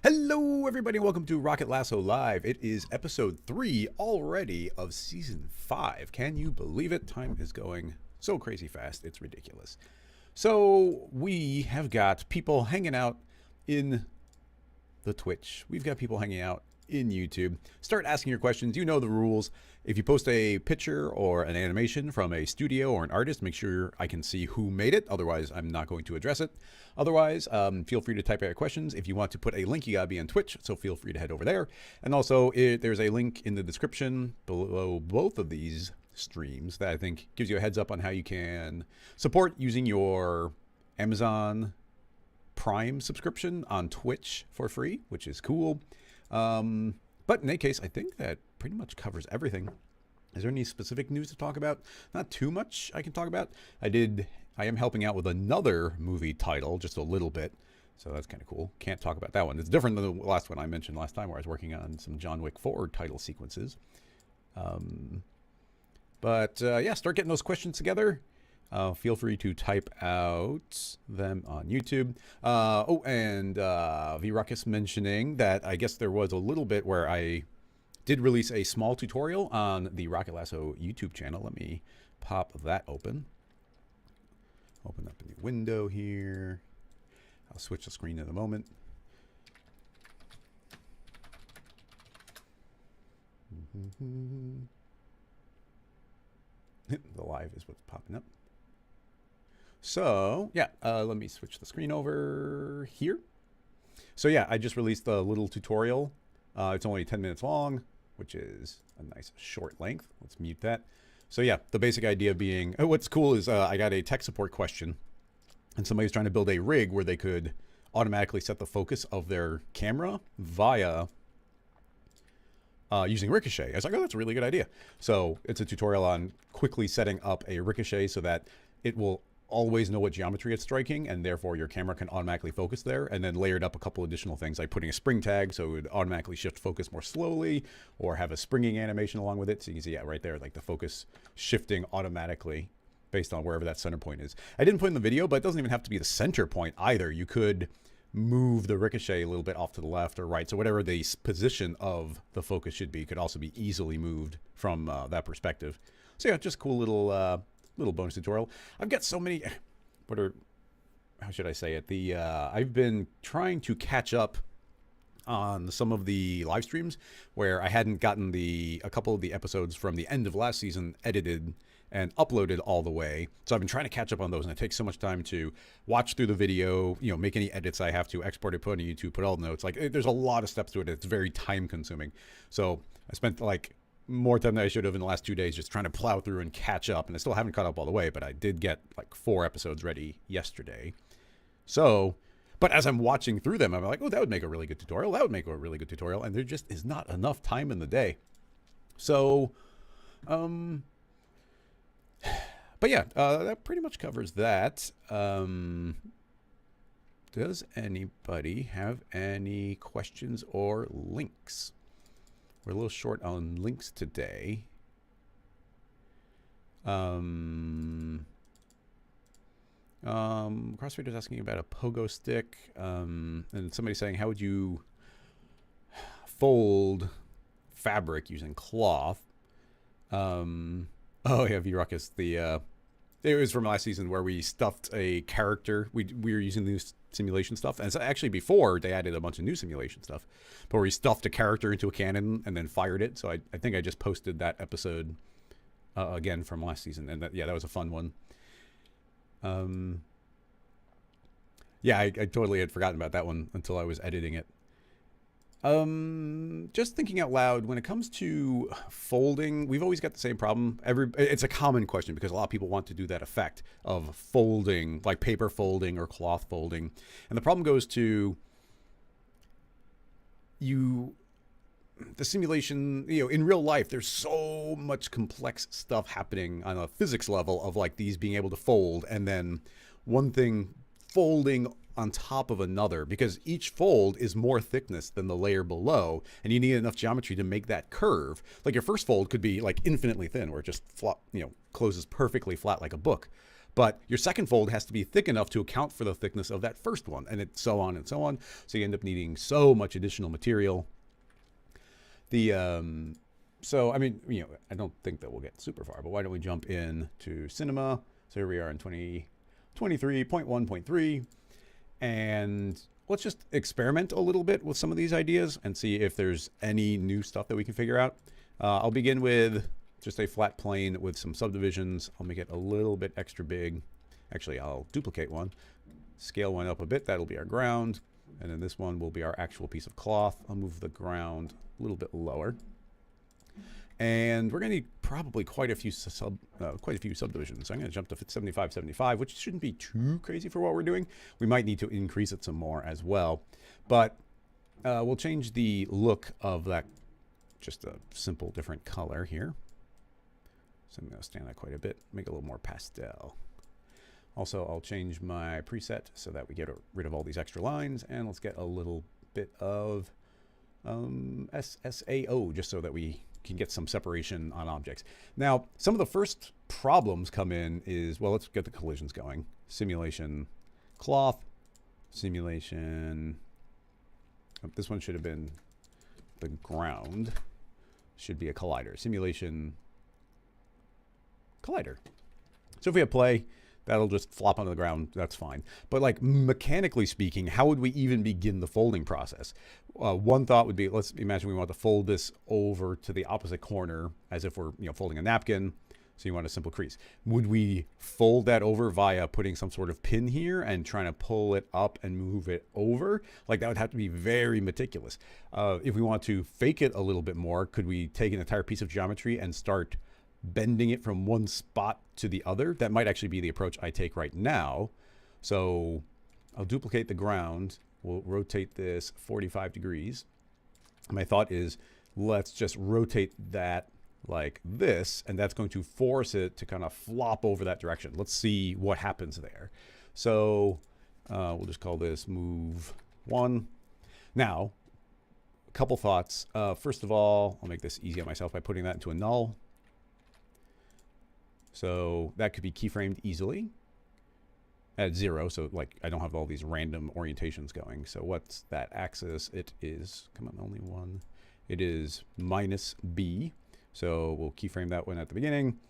Hello, everybody, and welcome to Rocket Lasso Live. It is episode 3 already of season 5. Can you believe it? Time is going so crazy fast, it's ridiculous. So we have got people hanging out in the Twitch. We've got people hanging out in YouTube. Start asking your questions. You know the rules. If you post a picture or an animation from a studio or an artist, make sure I can see who made it. Otherwise, I'm not going to address it. Otherwise, feel free to type out your questions. If you want to put a link, you gotta be on Twitch, so feel free to head over there. And also, there's a link in the description below both of these streams that I think gives you a heads up on how you can support using your Amazon Prime subscription on Twitch for free, which is cool. But in any case, I think that pretty much covers everything. Is there any specific news to talk about? Not too much I can talk about. I am helping out with another movie title, just a little bit. So that's kind of cool. Can't talk about that one. It's different than the last one I mentioned last time where I was working on some John Wick 4 title sequences. Yeah, start getting those questions together. Feel free to type out them on YouTube. And V-Ruckus mentioning that I guess there was a little bit where I did release a small tutorial on the Rocket Lasso YouTube channel. Let me pop that open. Open up a new window here. I'll switch the screen in a moment. The live is what's popping up. So, yeah, let me switch the screen over here. So, yeah, I just released a little tutorial. It's only 10 minutes long, which is a nice short length. Let's mute that. So, yeah, the basic idea being, what's cool is I got a tech support question, and somebody's trying to build a rig where they could automatically set the focus of their camera via using Ricochet. I was like, oh, that's a really good idea. So it's a tutorial on quickly setting up a Ricochet so that it will always know what geometry it's striking, and therefore your camera can automatically focus there, and then layered up a couple additional things like putting a spring tag so it would automatically shift focus more slowly, or have a springing animation along with it. So you can see, yeah, right there, like the focus shifting automatically based on wherever that center point is. I didn't put in the video, but it doesn't even have to be the center point either. You could move the Ricochet a little bit off to the left or right. So whatever the position of the focus should be could also be easily moved from that perspective. So yeah, just a cool little bonus tutorial. I've got so many, how should I say it? I've been trying to catch up on some of the live streams where I hadn't gotten a couple of the episodes from the end of last season edited and uploaded all the way. So I've been trying to catch up on those, and it takes so much time to watch through the video, you know, make any edits I have to, export it, put it on YouTube, put all the notes. Like, there's a lot of steps to it. It's very time consuming. So I spent like more time than I should have in the last 2 days, just trying to plow through and catch up. And I still haven't caught up all the way, but I did get like 4 episodes ready yesterday. So, but as I'm watching through them, I'm like, oh, that would make a really good tutorial. That would make a really good tutorial. And there just is not enough time in the day. So, but yeah, that pretty much covers that. Does anybody have any questions or links? We're a little short on links today. CrossFitter's asking about a pogo stick, and somebody saying, how would you fold fabric using cloth? Oh yeah, V-Ruckus, it was from last season where we stuffed a character. We were using this simulation stuff, and it's actually before they added a bunch of new simulation stuff, but we stuffed a character into a cannon and then fired it. So I think I just posted that episode again from last season, and that was a fun one. Yeah, I totally had forgotten about that one until I was editing it. Just thinking out loud, when it comes to folding, we've always got the same problem. It's a common question because a lot of people want to do that effect of folding, like paper folding or cloth folding. And the problem goes to the simulation, in real life, there's so much complex stuff happening on a physics level of like these being able to fold and then one thing folding on top of another, because each fold is more thickness than the layer below, and you need enough geometry to make that curve. Like your first fold could be like infinitely thin, where it just closes perfectly flat like a book. But your second fold has to be thick enough to account for the thickness of that first one, and it's so on and so on. So you end up needing so much additional material. So I mean, I don't think that we'll get super far, but why don't we jump in to cinema? So here we are in 2023.1.3. And let's just experiment a little bit with some of these ideas and see if there's any new stuff that we can figure out. I'll begin with just a flat plane with some subdivisions. I'll make it a little bit extra big. Actually, I'll duplicate one, scale one up a bit. That'll be our ground. And then this one will be our actual piece of cloth. I'll move the ground a little bit lower. And we're going to need probably quite a few subdivisions. So I'm going to jump to 75, which shouldn't be too crazy for what we're doing. We might need to increase it some more as well. But we'll change the look of that, just a simple different color here. So I'm going to stand that quite a bit, make it a little more pastel. Also, I'll change my preset so that we get rid of all these extra lines. And let's get a little bit of SSAO, just so that we can get some separation on objects. Now, some of the first problems come in is, well, let's get the collisions going. Simulation cloth, simulation, this one should have been the ground, should be a collider. Simulation collider. So if we have play, that'll just flop onto the ground. That's fine. But like mechanically speaking, how would we even begin the folding process? One thought would be, let's imagine we want to fold this over to the opposite corner as if we're folding a napkin. So you want a simple crease. Would we fold that over via putting some sort of pin here and trying to pull it up and move it over? Like that would have to be very meticulous. If we want to fake it a little bit more, could we take an entire piece of geometry and start bending it from one spot to the other? That might actually be the approach I take right now. So I'll duplicate the ground. We'll rotate this 45 degrees. My thought is, let's just rotate that like this, and that's going to force it to kind of flop over that direction. Let's see what happens there. So we'll just call this move 1. Now, a couple thoughts. First of all, I'll make this easy on myself by putting that into a null. So that could be keyframed easily at 0. So like I don't have all these random orientations going. So what's that axis? It is, come on, only one. It is -b. So we'll keyframe that one at the beginning.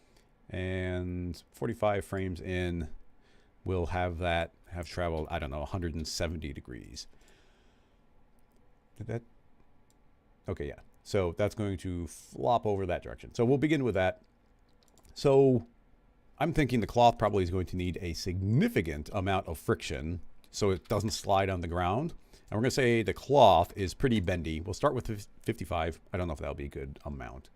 And 45 frames in, we'll have that have traveled, I don't know, 170 degrees. Did that? Okay, yeah. So that's going to flop over that direction. So we'll begin with that. So I'm thinking the cloth probably is going to need a significant amount of friction so it doesn't slide on the ground. And we're going to say the cloth is pretty bendy. We'll start with 55. I don't know if that'll be a good amount.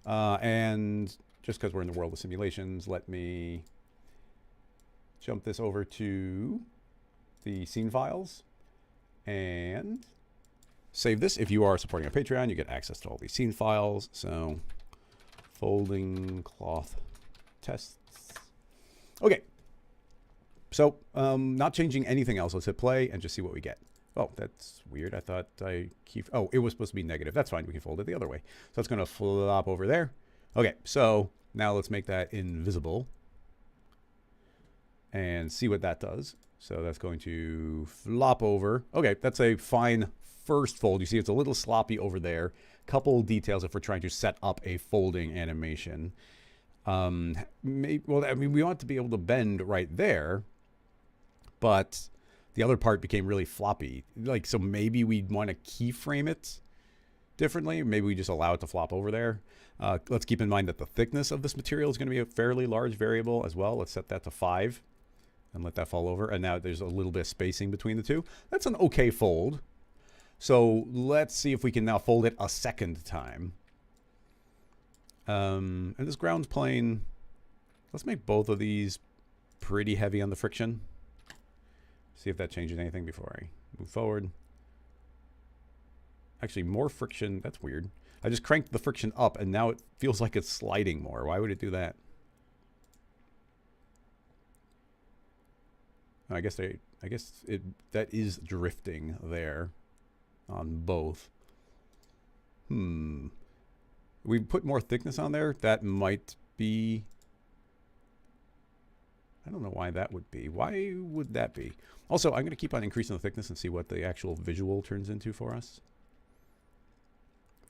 And just because we're in the world of simulations, let me jump this over to the scene files and save this. If you are supporting our Patreon, you get access to all these scene files. So folding cloth tests. Okay. So not changing anything else. Let's hit play and just see what we get. Oh, that's weird. I thought oh, it was supposed to be negative. That's fine. We can fold it the other way. So it's going to flop over there. Okay. So now let's make that invisible and see what that does. So that's going to flop over. Okay. That's a fine first fold. You see it's a little sloppy over there. Couple details if we're trying to set up a folding animation. Well, I mean, we want to be able to bend right there, but the other part became really floppy. Like, so maybe we'd want to keyframe it differently. Maybe we just allow it to flop over there. Let's keep in mind that the thickness of this material is going to be a fairly large variable as well. Let's set that to 5 and let that fall over. And now there's a little bit of spacing between the two. That's an okay fold. So let's see if we can now fold it a second time. And this ground plane, let's make both of these pretty heavy on the friction. See if that changes anything before I move forward. Actually, more friction. That's weird. I just cranked the friction up and now it feels like it's sliding more. Why would it do that? I guess that is drifting there on both. We put more thickness on there. That might be... I don't know why that would be. Why would that be? Also, I'm going to keep on increasing the thickness and see what the actual visual turns into for us.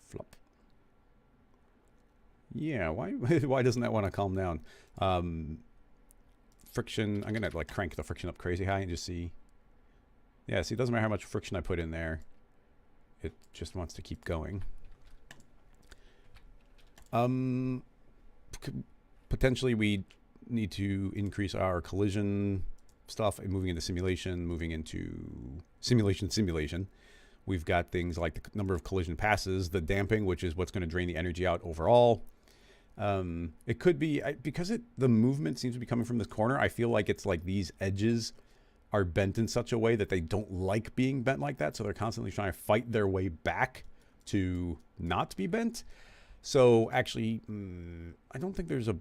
Flop. Yeah, why doesn't that want to calm down? Friction, I'm going to like crank the friction up crazy high and just see. Yeah, see, it doesn't matter how much friction I put in there. It just wants to keep going. Potentially we need to increase our collision stuff and moving into simulation, simulation. We've got things like the number of collision passes, the damping, which is what's going to drain the energy out overall. It could be because the movement seems to be coming from this corner. I feel like it's like these edges are bent in such a way that they don't like being bent like that. So they're constantly trying to fight their way back to not be bent. So actually, I don't think there's a...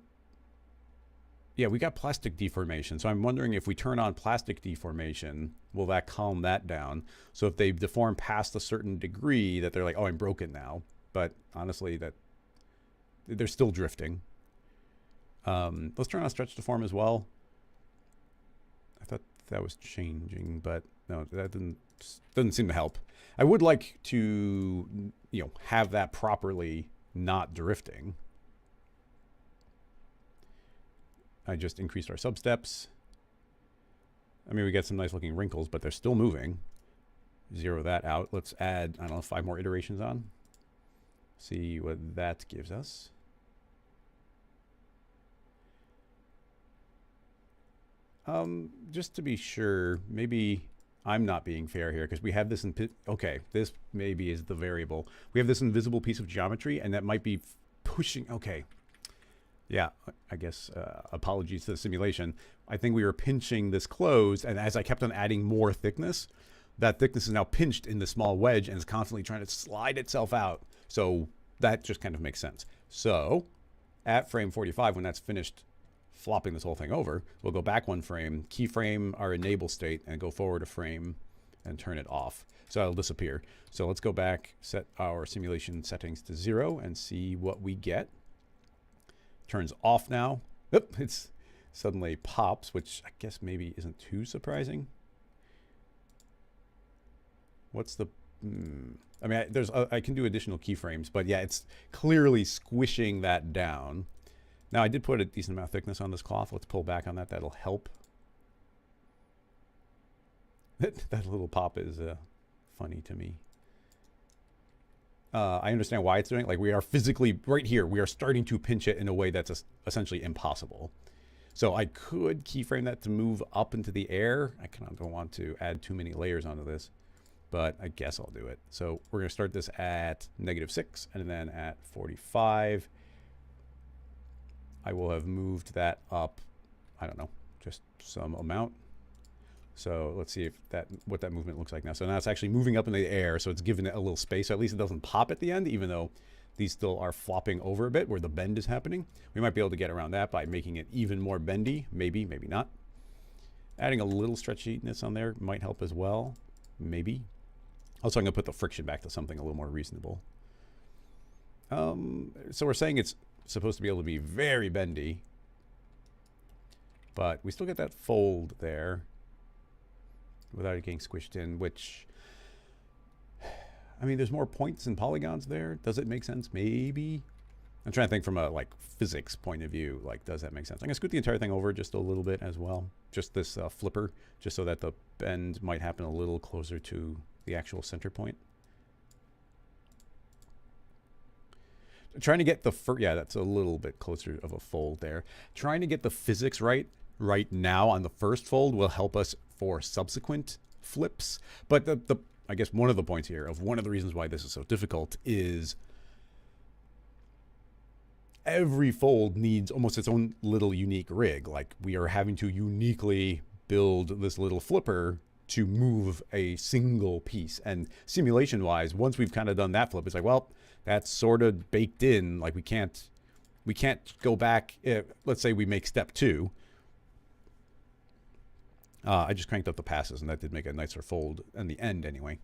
Yeah, we got plastic deformation. So I'm wondering if we turn on plastic deformation, will that calm that down? So if they deform past a certain degree that they're like, oh, I'm broken now. But honestly, that they're still drifting. Let's turn on stretch deform as well. I thought that was changing, but no, that doesn't seem to help. I would like to, have that properly not drifting. I just increased our substeps. I mean, we get some nice looking wrinkles, but they're still moving. Zero that out. Let's add, I don't know, 5 more iterations on. See what that gives us. Just to be sure, maybe I'm not being fair here because we have this okay, this maybe is the variable. We have this invisible piece of geometry and that might be pushing, okay. Yeah, I guess apologies to the simulation. I think we were pinching this closed, and as I kept on adding more thickness, that thickness is now pinched in the small wedge and is constantly trying to slide itself out. So that just kind of makes sense. So at frame 45, when that's finished flopping this whole thing over, we'll go back 1 frame, keyframe our enable state, and go forward a frame and turn it off. So it'll disappear. So let's go back, set our simulation settings to 0 and see what we get. Turns off now. Oop, it's suddenly pops, which I guess maybe isn't too surprising. What's the... I mean, I can do additional keyframes, but yeah, it's clearly squishing that down. Now, I did put a decent amount of thickness on this cloth. Let's pull back on that. That'll help. That little pop is funny to me. I understand why it's doing it. Like, we are physically, right here, we are starting to pinch it in a way that's essentially impossible. So I could keyframe that to move up into the air. I kind of don't want to add too many layers onto this, but I guess I'll do it. So we're going to start this at -6 and then at 45. I will have moved that up, I don't know, just some amount. So let's see if what that movement looks like now. So now it's actually moving up in the air, so it's giving it a little space. So at least it doesn't pop at the end, even though these still are flopping over a bit where the bend is happening. We might be able to get around that by making it even more bendy. Maybe, maybe not. Adding a little stretchiness on there might help as well. Maybe. Also, I'm going to put the friction back to something a little more reasonable. So we're saying it's supposed to be able to be very bendy, but we still get that fold there without it getting squished in, which, I mean, there's more points and polygons there. Does it make sense? Maybe. I'm trying to think from a like physics point of view, like, does that make sense? I'm gonna scoot the entire thing over just a little bit as well. Just this flipper, just so that the bend might happen a little closer to the actual center point. Trying to get the, yeah, that's a little bit closer of a fold there. Trying to get the physics right now on the first fold will help us for subsequent flips. But I guess one of the points here of one of the reasons why this is so difficult is every fold needs almost its own little unique rig. Like, we are having to uniquely build this little flipper to move a single piece. And simulation wise, once we've kind of done that flip, it's like, well, that's sort of baked in. Like, we can't go back. Let's say we make step 2. I just cranked up the passes, and that did make a nicer fold in the end anyway.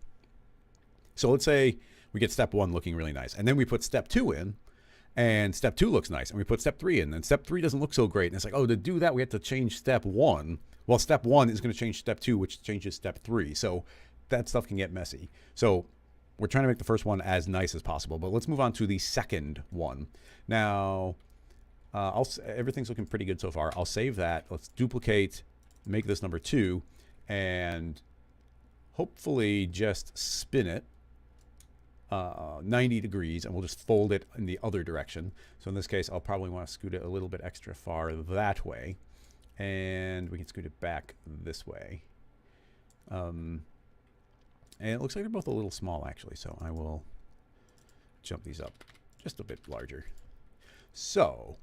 So let's say we get step 1 looking really nice, and then we put step 2 in, and step 2 looks nice, and we put step 3 in, and step 3 doesn't look so great. And it's like, oh, to do that, we have to change step 1. Well, step 1 is going to change step 2, which changes step 3. So that stuff can get messy. So we're trying to make the first one as nice as possible, but let's move on to the second one. Now, everything's looking pretty good so far. I'll save that. Let's duplicate, make this number 2, and hopefully just spin it 90 degrees, and we'll just fold it in the other direction. So in this case, I'll probably want to scoot it a little bit extra far that way, and we can scoot it back this way. And it looks like they're both a little small, actually, so I will jump these up just a bit larger. So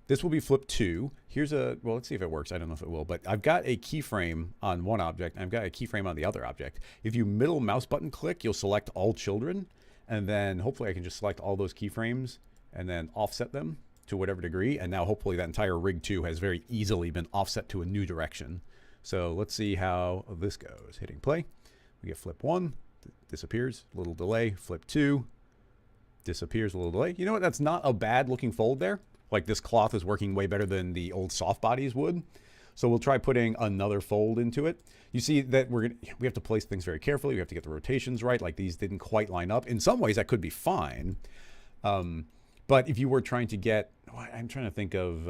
this will be flip 2. Here's a, well, let's see if it works. I don't know if it will, but I've got a keyframe on one object, and I've got a keyframe on the other object. If you middle mouse button click, you'll select all children, and then hopefully I can just select all those keyframes and then offset them to whatever degree. And now hopefully that entire rig 2 has very easily been offset to a new direction. So let's see how this goes. Hitting play. We get flip 1, disappears, little delay. Flip 2, disappears, a little delay. You know what? That's not a bad looking fold there. Like, this cloth is working way better than the old soft bodies would. So we'll try putting another fold into it. You see that we have to place things very carefully. We have to get the rotations right. Like, these didn't quite line up. In some ways, that could be fine. But if you were trying to get, I'm trying to think of,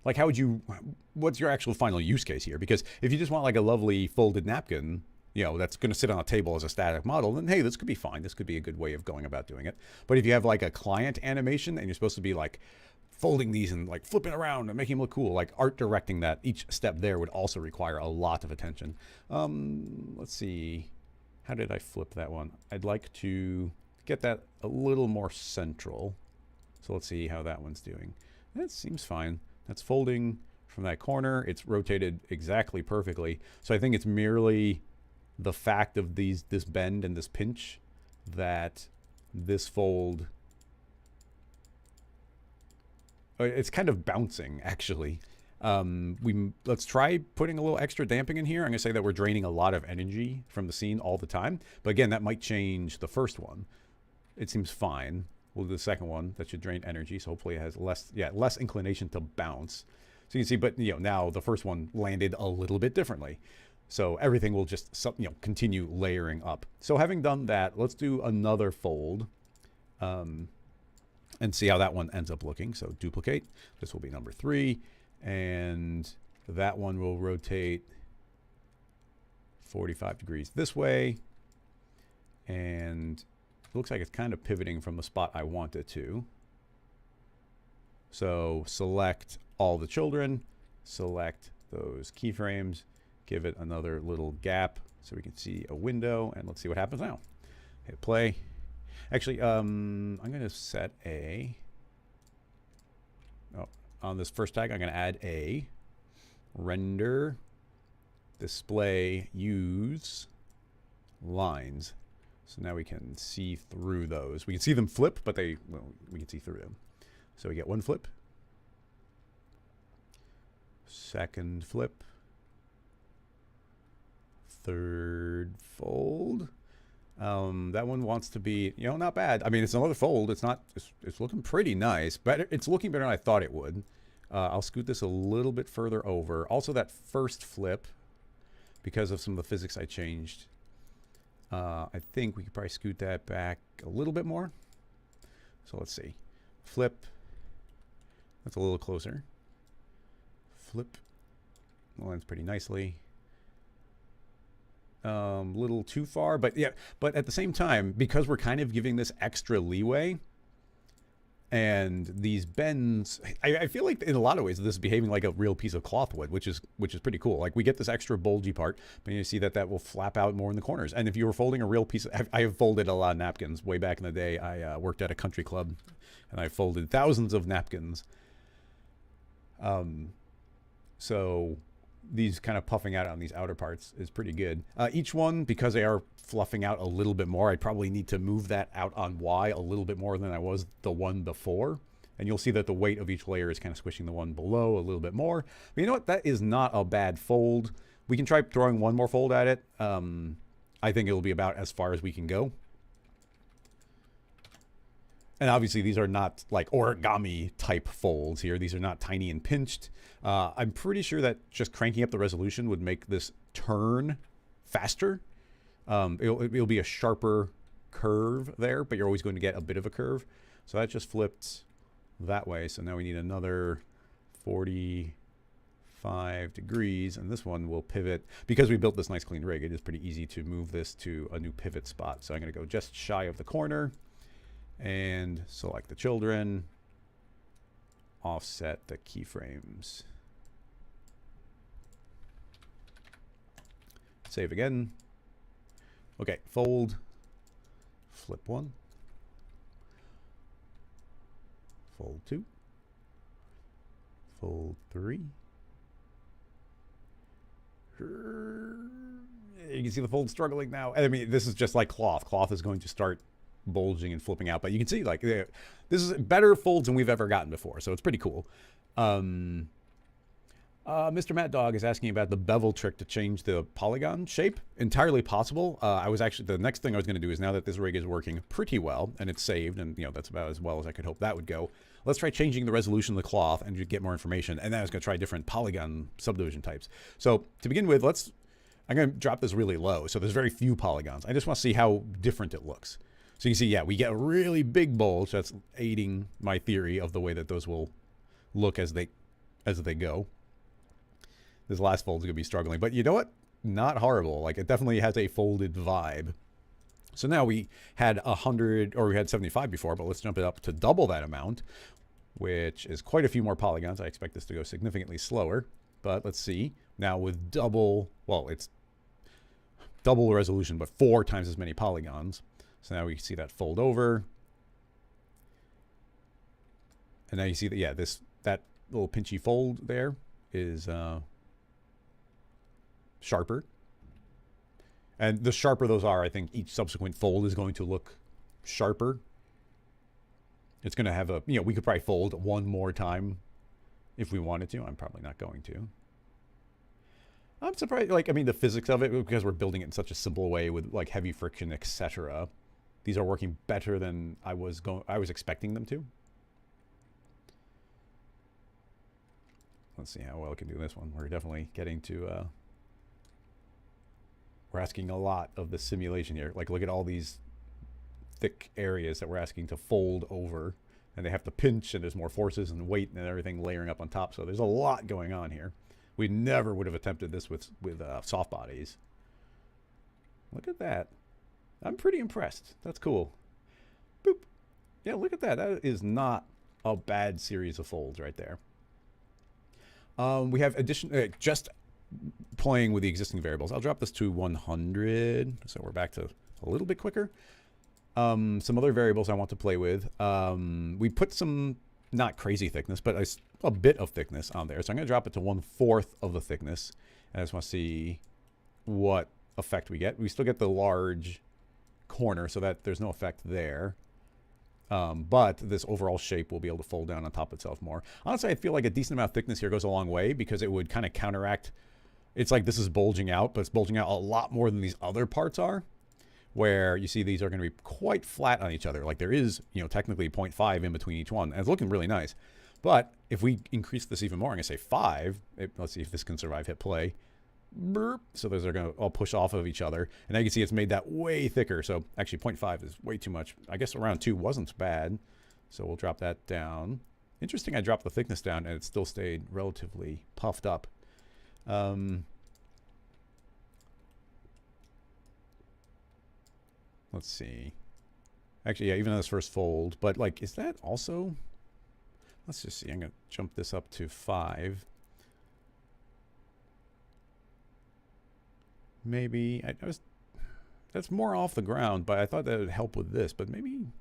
like, how would you, what's your actual final use case here? Because if you just want like a lovely folded napkin, you know, that's going to sit on a table as a static model, then hey, this could be fine. This could be a good way of going about doing it. But if you have like a client animation and you're supposed to be like folding these and like flipping around and making them look cool, like art directing that, each step there would also require a lot of attention. Let's see. How did I flip that one? I'd like to get that a little more central. So let's see how that one's doing. That seems fine. That's folding from that corner. It's rotated exactly perfectly. So I think it's merely the fact of this bend and this pinch that this fold, it's kind of bouncing actually. Let's try putting a little extra damping in here. I'm gonna say that we're draining a lot of energy from the scene all the time, but again, that might change the first one. It seems fine. We'll do the second one. That should drain energy, so hopefully it has less inclination to bounce. So you can see, but you know, now the first one landed a little bit differently. So everything will just, you know, continue layering up. So having done that, let's do another fold and see how that one ends up looking. So duplicate. This will be number 3, and that one will rotate 45 degrees this way, and it looks like it's kind of pivoting from the spot I want it to. So select all the children, select those keyframes, give it another little gap so we can see a window, and let's see what happens now. Hit play. Actually, I'm going to set a on this first tag, I'm going to add a render display use lines. So now we can see through those. We can see them flip, but we can see through them. So we get one flip, second flip, third fold. That one wants to be, not bad. I mean, it's another fold. It's looking pretty nice, but it's looking better than I thought it would. I'll scoot this a little bit further over. Also, that first flip, because of some of the physics I changed, I think we could probably scoot that back a little bit more. So let's see. Flip. That's a little closer. Flip. Lands pretty nicely. Little too far, but yeah. But at the same time, because we're kind of giving this extra leeway, and these bends, I feel like in a lot of ways this is behaving like a real piece of cloth would, which is pretty cool. Like we get this extra bulgy part, but you see that will flap out more in the corners. And if you were folding a real piece, I have folded a lot of napkins way back in the day. I worked at a country club, and I folded thousands of napkins. So these kind of puffing out on these outer parts is pretty good. Each one, because they are fluffing out a little bit more, I probably need to move that out on Y a little bit more than I was the one before. And you'll see that the weight of each layer is kind of squishing the one below a little bit more. But you know what? That is not a bad fold. We can try throwing one more fold at it. I think it'll be about as far as we can go. And obviously these are not like origami type folds here. These are not tiny and pinched. I'm pretty sure that just cranking up the resolution would make this turn faster. It'll be a sharper curve there, but you're always going to get a bit of a curve. So that just flipped that way. So now we need another 45 degrees, and this one will pivot. Because we built this nice clean rig, it is pretty easy to move this to a new pivot spot. So I'm going to go just shy of the corner and select the children, offset the keyframes. Save again. Okay, fold, flip one, fold two, fold three. You can see the fold struggling now. I mean, this is just like cloth. Cloth is going to start bulging and flipping out, but you can see like this is better folds than we've ever gotten before, so it's pretty cool. Mr. Matt Dog is asking about the bevel trick to change the polygon shape. Entirely possible. The next thing I was going to do is, now that this rig is working pretty well and it's saved, and that's about as well as I could hope that would go, let's try changing the resolution of the cloth and just get more information. And then I was going to try different polygon subdivision types. So to begin with, I'm going to drop this really low, so there's very few polygons. I just want to see how different it looks. So you can see, yeah, we get a really big bulge. That's aiding my theory of the way that those will look as they go. This last fold is going to be struggling, but you know what? Not horrible. Like, it definitely has a folded vibe. So now we had 100, or we had 75 before, but let's jump it up to double that amount, which is quite a few more polygons. I expect this to go significantly slower, but let's see. Now with double, well, it's double the resolution, but 4 times as many polygons. So now we see that fold over. And now you see that, yeah, that little pinchy fold there is sharper. And the sharper those are, I think each subsequent fold is going to look sharper. It's going to have we could probably fold one more time if we wanted to. I'm probably not going to. I'm surprised, the physics of it, because we're building it in such a simple way with like heavy friction, etc. These are working better than I was expecting them to. Let's see how well I can do this one. We're definitely getting to we're asking a lot of the simulation here. Like, look at all these thick areas that we're asking to fold over, and they have to pinch, and there's more forces and weight and everything layering up on top. So there's a lot going on here. We never would have attempted this with soft bodies. Look at that. I'm pretty impressed. That's cool. Boop. Yeah, look at that. That is not a bad series of folds right there. We have just playing with the existing variables. I'll drop this to 100, so we're back to a little bit quicker. Some other variables I want to play with. We put some not crazy thickness, but a bit of thickness on there. So I'm going to drop it to 1/4 of the thickness. And I just want to see what effect we get. We still get the large corner, so that there's no effect there. But this overall shape will be able to fold down on top of itself more. Honestly, I feel like a decent amount of thickness here goes a long way because it would kind of counteract. It's like this is bulging out, but it's bulging out a lot more than these other parts are, where you see these are going to be quite flat on each other. Like there is, technically 0.5 in between each one. And it's looking really nice. But if we increase this even more, I'm going to say 5. Let's see if this can survive hit play. Burp. So those are going to all push off of each other. And now you can see it's made that way thicker. So actually 0.5 is way too much. I guess around 2 wasn't bad. So we'll drop that down. Interesting, I dropped the thickness down and it still stayed relatively puffed up. Let's see. Actually, yeah, even on this first fold. But like, is that also... Let's just see. I'm going to jump this up to 5. Maybe that's more off the ground, but I thought that would help with this, but maybe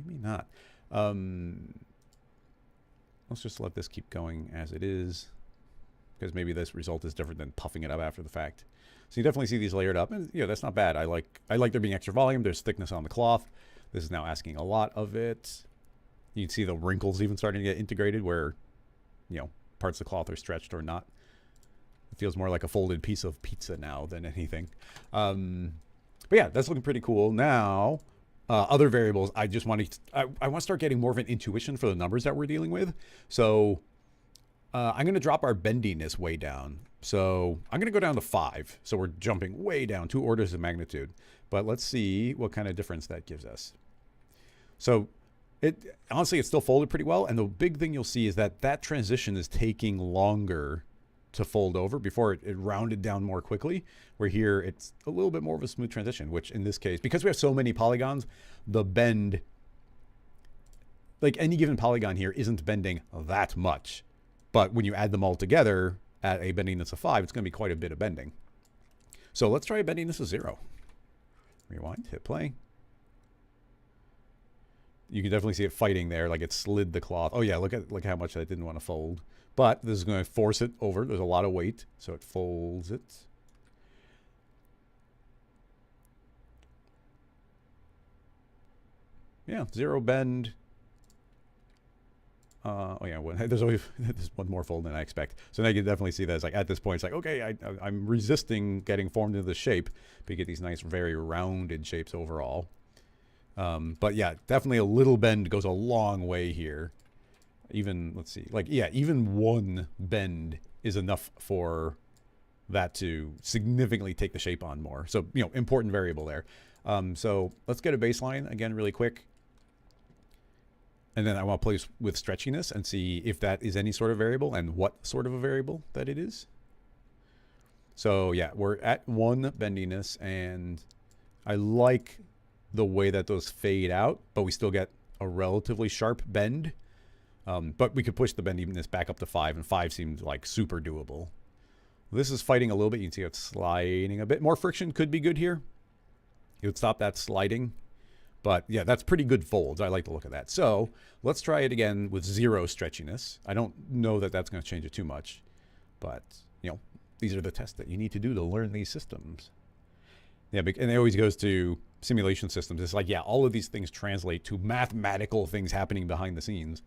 not. Let's just let this keep going as it is, because maybe this result is different than puffing it up after the fact. So you definitely see these layered up, and that's not bad. I like there being extra volume. There's thickness on the cloth. This is now asking a lot of it. You can see the wrinkles even starting to get integrated where, parts of the cloth are stretched or not. It feels more like a folded piece of pizza now than anything. But yeah, that's looking pretty cool. Now, other variables, I want to start getting more of an intuition for the numbers that we're dealing with. So I'm going to drop our bendiness way down. So I'm going to go down to 5. So we're jumping way down, 2 orders of magnitude. But let's see what kind of difference that gives us. So honestly, it's still folded pretty well. And the big thing you'll see is that transition is taking longer to fold over before it rounded down more quickly, where here it's a little bit more of a smooth transition, which in this case, because we have so many polygons, the bend, like any given polygon here isn't bending that much. But when you add them all together at a bendiness of 5, it's going to be quite a bit of bending. So let's try a bendiness of 0. Rewind, hit play. You can definitely see it fighting there, like it slid the cloth. Oh yeah, look how much I didn't want to fold. But this is going to force it over. There's a lot of weight, so it folds it. Yeah, 0 bend. Oh yeah, there's one more fold than I expect. So now you can definitely see that it's like at this point, it's like, okay, I'm resisting getting formed into the shape, but you get these nice, very rounded shapes overall. But yeah, definitely a little bend goes a long way here. Even, let's see, like, yeah, even 1 bend is enough for that to significantly take the shape on more. So, important variable there. So let's get a baseline again really quick. And then I want to play with stretchiness and see if that is any sort of variable and what sort of a variable that it is. So yeah, we're at 1 bendiness, and I like the way that those fade out, but we still get a relatively sharp bend. But we could push the bendiness back up to 5, and 5 seems like super doable. This is fighting a little bit. You can see it's sliding a bit. More friction could be good here. It would stop that sliding. But yeah, that's pretty good folds. I like the look of that. So let's try it again with 0 stretchiness. I don't know that that's going to change it too much. But, these are the tests that you need to do to learn these systems. Yeah, and it always goes to simulation systems. It's like, yeah, all of these things translate to mathematical things happening behind the scenes.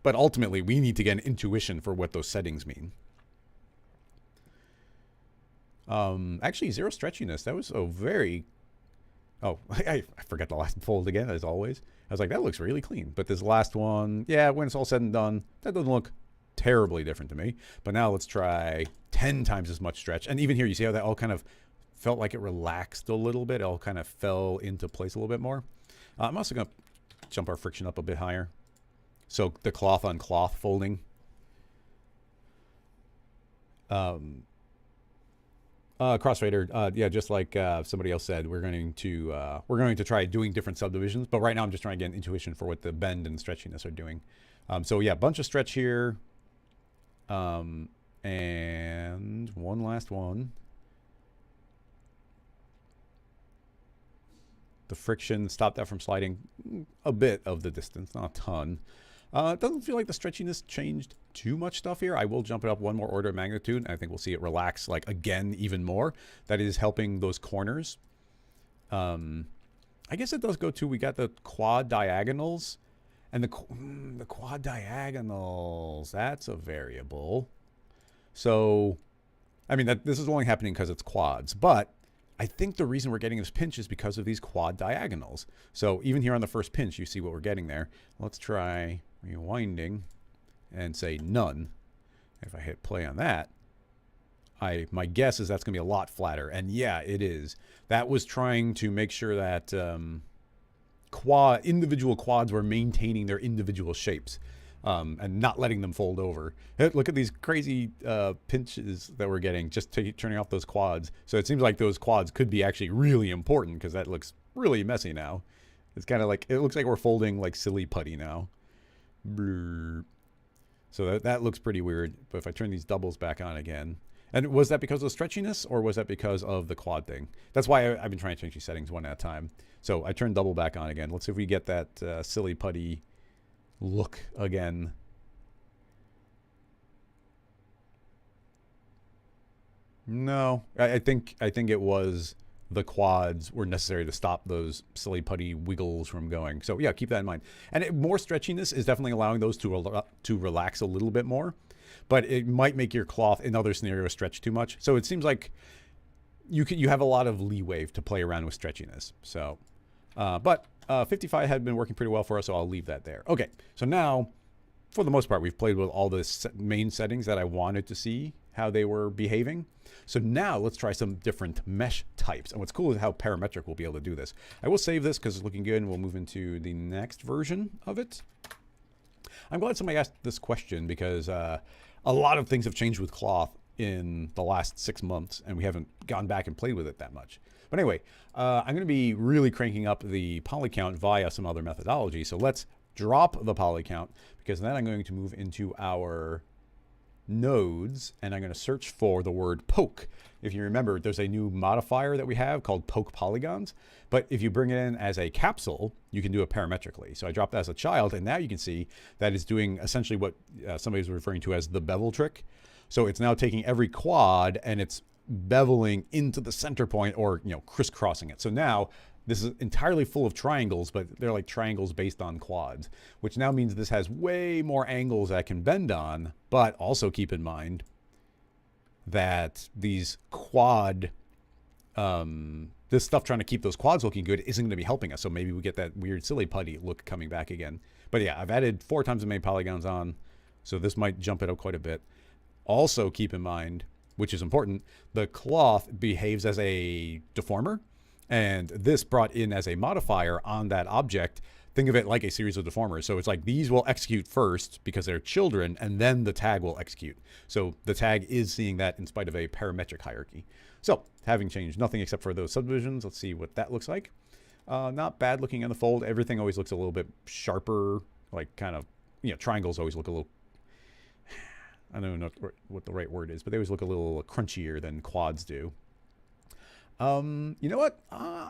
But ultimately, we need to get an intuition for what those settings mean. Actually, 0 stretchiness. That was a very... Oh, I forgot the last fold again, as always. I was like, that looks really clean. But this last one, yeah, when it's all said and done, that doesn't look terribly different to me. But now let's try 10 times as much stretch. And even here, you see how that all kind of felt like it relaxed a little bit. It all kind of fell into place a little bit more. I'm also going to jump our friction up a bit higher. So the cloth on cloth folding. Crossfader, yeah, just like somebody else said, we're going to try doing different subdivisions. But right now, I'm just trying to get an intuition for what the bend and stretchiness are doing. So yeah, bunch of stretch here, and one last one. the friction, stop that from sliding a bit of the distance, not a ton. It doesn't feel like the stretchiness changed too much stuff here. I will jump it up one more order of magnitude, and I think we'll see it relax, like, again, even more. That is helping those corners. I guess it does go to, we got the quad diagonals, and the quad diagonals, that's a variable. So, I mean, this is only happening because it's quads, but I think the reason we're getting this pinch is because of these quad diagonals. So even here on the first pinch, you see what we're getting there. Let's try rewinding and say none. If I hit play on that, my guess is that's going to be a lot flatter. And yeah, it is. That was trying to make sure that individual quads were maintaining their individual shapes. And not letting them fold over. Look at these crazy pinches that we're getting just turning off those quads. So it seems like those quads could be actually really important because that looks really messy now. It's kind of like, it looks like we're folding like silly putty now. Brrr. So that looks pretty weird. But if I turn these doubles back on again, and was that because of stretchiness or was that because of the quad thing? That's why I've been trying to change these settings one at a time. So I turned double back on again. Let's see if we get that silly putty look again. No, I think it was the quads were necessary to stop those silly putty wiggles from going. So yeah, keep that in mind. And more stretchiness is definitely allowing those to relax a little bit more, but it might make your cloth in other scenarios stretch too much. So it seems like you have a lot of leeway to play around with stretchiness. So, but 55 had been working pretty well for us, so I'll leave that there. Okay, so now, for the most part, we've played with all the main settings that I wanted to see how they were behaving. So now let's try some different mesh types. And what's cool is how parametric we'll be able to do this. I will save this because it's looking good, and we'll move into the next version of it. I'm glad somebody asked this question because a lot of things have changed with cloth in the last 6 months, and we haven't gone back and played with it that much. But anyway, I'm going to be really cranking up the poly count via some other methodology. So let's drop the poly count, because then I'm going to move into our nodes, and I'm going to search for the word poke. If you remember, there's a new modifier that we have called poke polygons. But if you bring it in as a capsule, you can do it parametrically. So I dropped that as a child, and now you can see that it's doing essentially what somebody was referring to as the bevel trick. So it's now taking every quad and it's beveling into the center point, or crisscrossing it. So now this is entirely full of triangles, but they're like triangles based on quads, which now means this has way more angles that I can bend on. But also keep in mind that these quad, this stuff trying to keep those quads looking good isn't going to be helping us. So maybe we get that weird silly putty look coming back again. But yeah, I've added 4 times as many polygons on, so this might jump it up quite a bit. Also keep in mind, which is important, the cloth behaves as a deformer, and this brought in as a modifier on that object. Think of it like a series of deformers. So it's like these will execute first because they're children, and then the tag will execute. So the tag is seeing that in spite of a parametric hierarchy. So having changed nothing except for those subdivisions, let's see what that looks like. Not bad looking on the fold. Everything always looks a little bit sharper, like kind of, triangles always look a little, I don't know what the right word is, but they always look a little crunchier than quads do. You know what?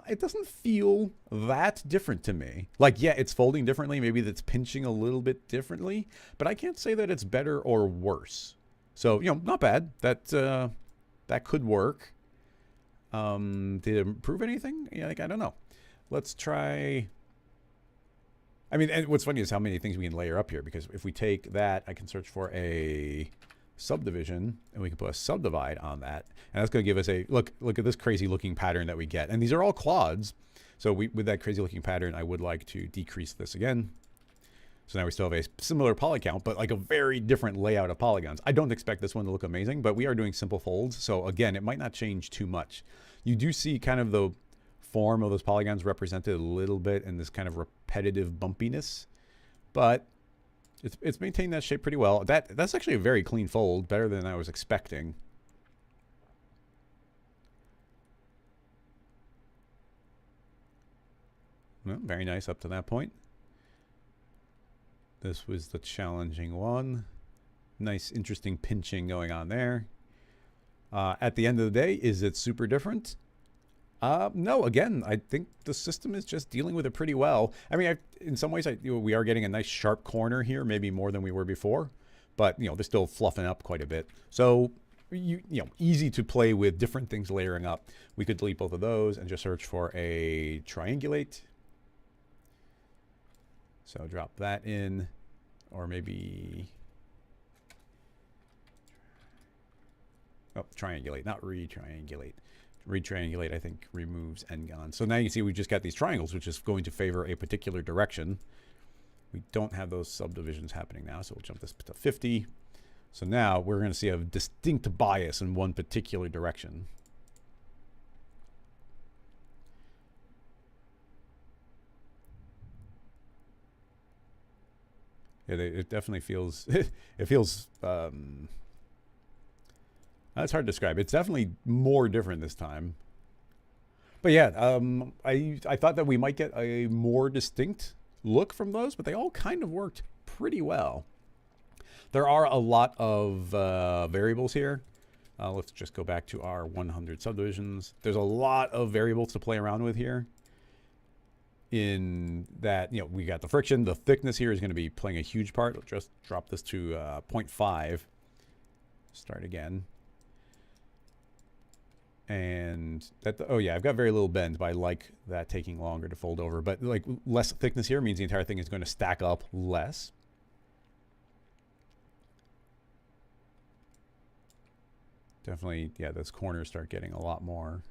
It doesn't feel that different to me. Like, yeah, it's folding differently. Maybe that's pinching a little bit differently, but I can't say that it's better or worse. So, not bad. That could work. Did it improve anything? Yeah, I don't know. Let's try. I mean, and what's funny is how many things we can layer up here, because if we take that, I can search for a subdivision, and we can put a subdivide on that, and that's going to give us a look at this crazy looking pattern that we get. And these are all quads, so with that crazy looking pattern, I would like to decrease this again. So now we still have a similar poly count, but like a very different layout of polygons. I don't expect this one to look amazing, but we are doing simple folds, so again, it might not change too much. You do see kind of the form of those polygons represented a little bit in this kind of repetitive bumpiness, but it's maintained that shape pretty well. That's actually a very clean fold, better than I was expecting. Well, very nice up to that point. This was the challenging one. Nice, interesting pinching going on there. At the end of the day, is it super different? No, again, I think the system is just dealing with it pretty well. I mean, in some ways, we are getting a nice sharp corner here, maybe more than we were before, but they're still fluffing up quite a bit. So, easy to play with different things layering up. We could delete both of those and just search for a triangulate. So drop that in, or maybe, triangulate, not retriangulate. Retriangulate, I think, removes n-gon. So now you can see we just got these triangles, which is going to favor a particular direction. We don't have those subdivisions happening now, so we'll jump this to 50. So now we're going to see a distinct bias in one particular direction. Yeah, it definitely feels, it feels, it's hard to describe. It's definitely more different this time. But yeah, I thought that we might get a more distinct look from those, but they all kind of worked pretty well. There are a lot of variables here. Let's just go back to our 100 subdivisions. There's a lot of variables to play around with here. In that, we got the friction. The thickness here is going to be playing a huge part. Let's just drop this to 0.5. Start again. And that, oh yeah, I've got very little bend, but I like that taking longer to fold over. But like less thickness here means the entire thing is going to stack up less. Definitely, yeah, those corners start getting a lot more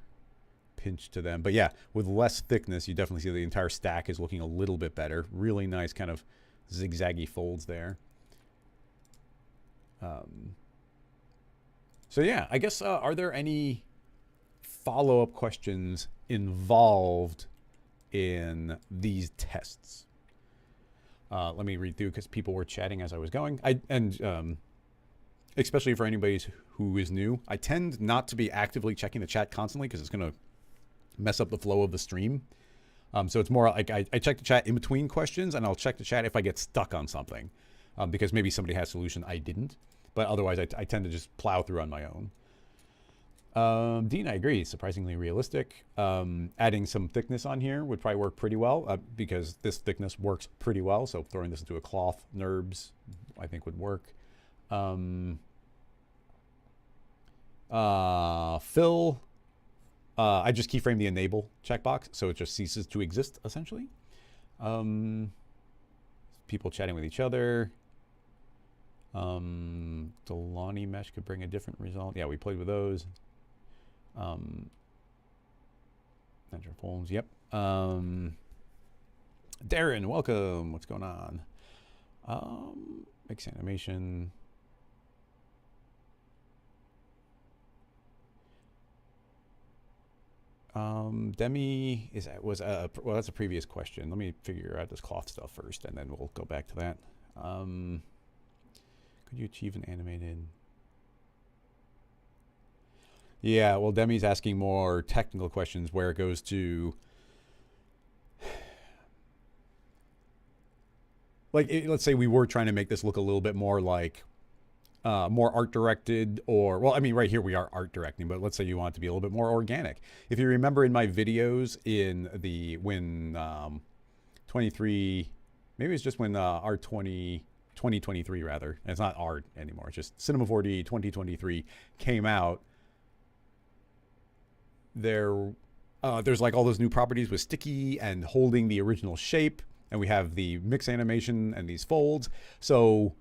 pinch to them. But yeah, with less thickness, you definitely see the entire stack is looking a little bit better. Really nice kind of zigzaggy folds there. So yeah, I guess, are there any follow-up questions involved in these tests? Let me read through because people were chatting as I was going. Especially for anybody who is new, I tend not to be actively checking the chat constantly because it's going to mess up the flow of the stream. So it's more like I check the chat in between questions, and I'll check the chat if I get stuck on something, because maybe somebody has a solution I didn't. But otherwise, I tend to just plow through on my own. Dean, I agree. Surprisingly realistic. Adding some thickness on here would probably work pretty well, because this thickness works pretty well. So throwing this into a cloth NURBS, I think, would work. Fill. I just keyframe the enable checkbox, so it just ceases to exist, essentially. People chatting with each other. Delani mesh could bring a different result. Yeah, we played with those. Natural forms, yep. Darren, welcome. What's going on? Mix animation. Demi was well, that's a previous question. Let me figure out this cloth stuff first, and then we'll go back to that. Could you achieve an animated? Yeah, well, Demi's asking more technical questions where it goes to, like, let's say we were trying to make this look a little bit more like more art directed, or, well, I mean, right here we are art directing, but let's say you want it to be a little bit more organic. If you remember in my videos in the, when 23, maybe it's just when R20, 2023 rather, and it's not art anymore, it's just Cinema 4D 2023 came out. There's like all those new properties with sticky and holding the original shape, and we have the mix animation and these folds. So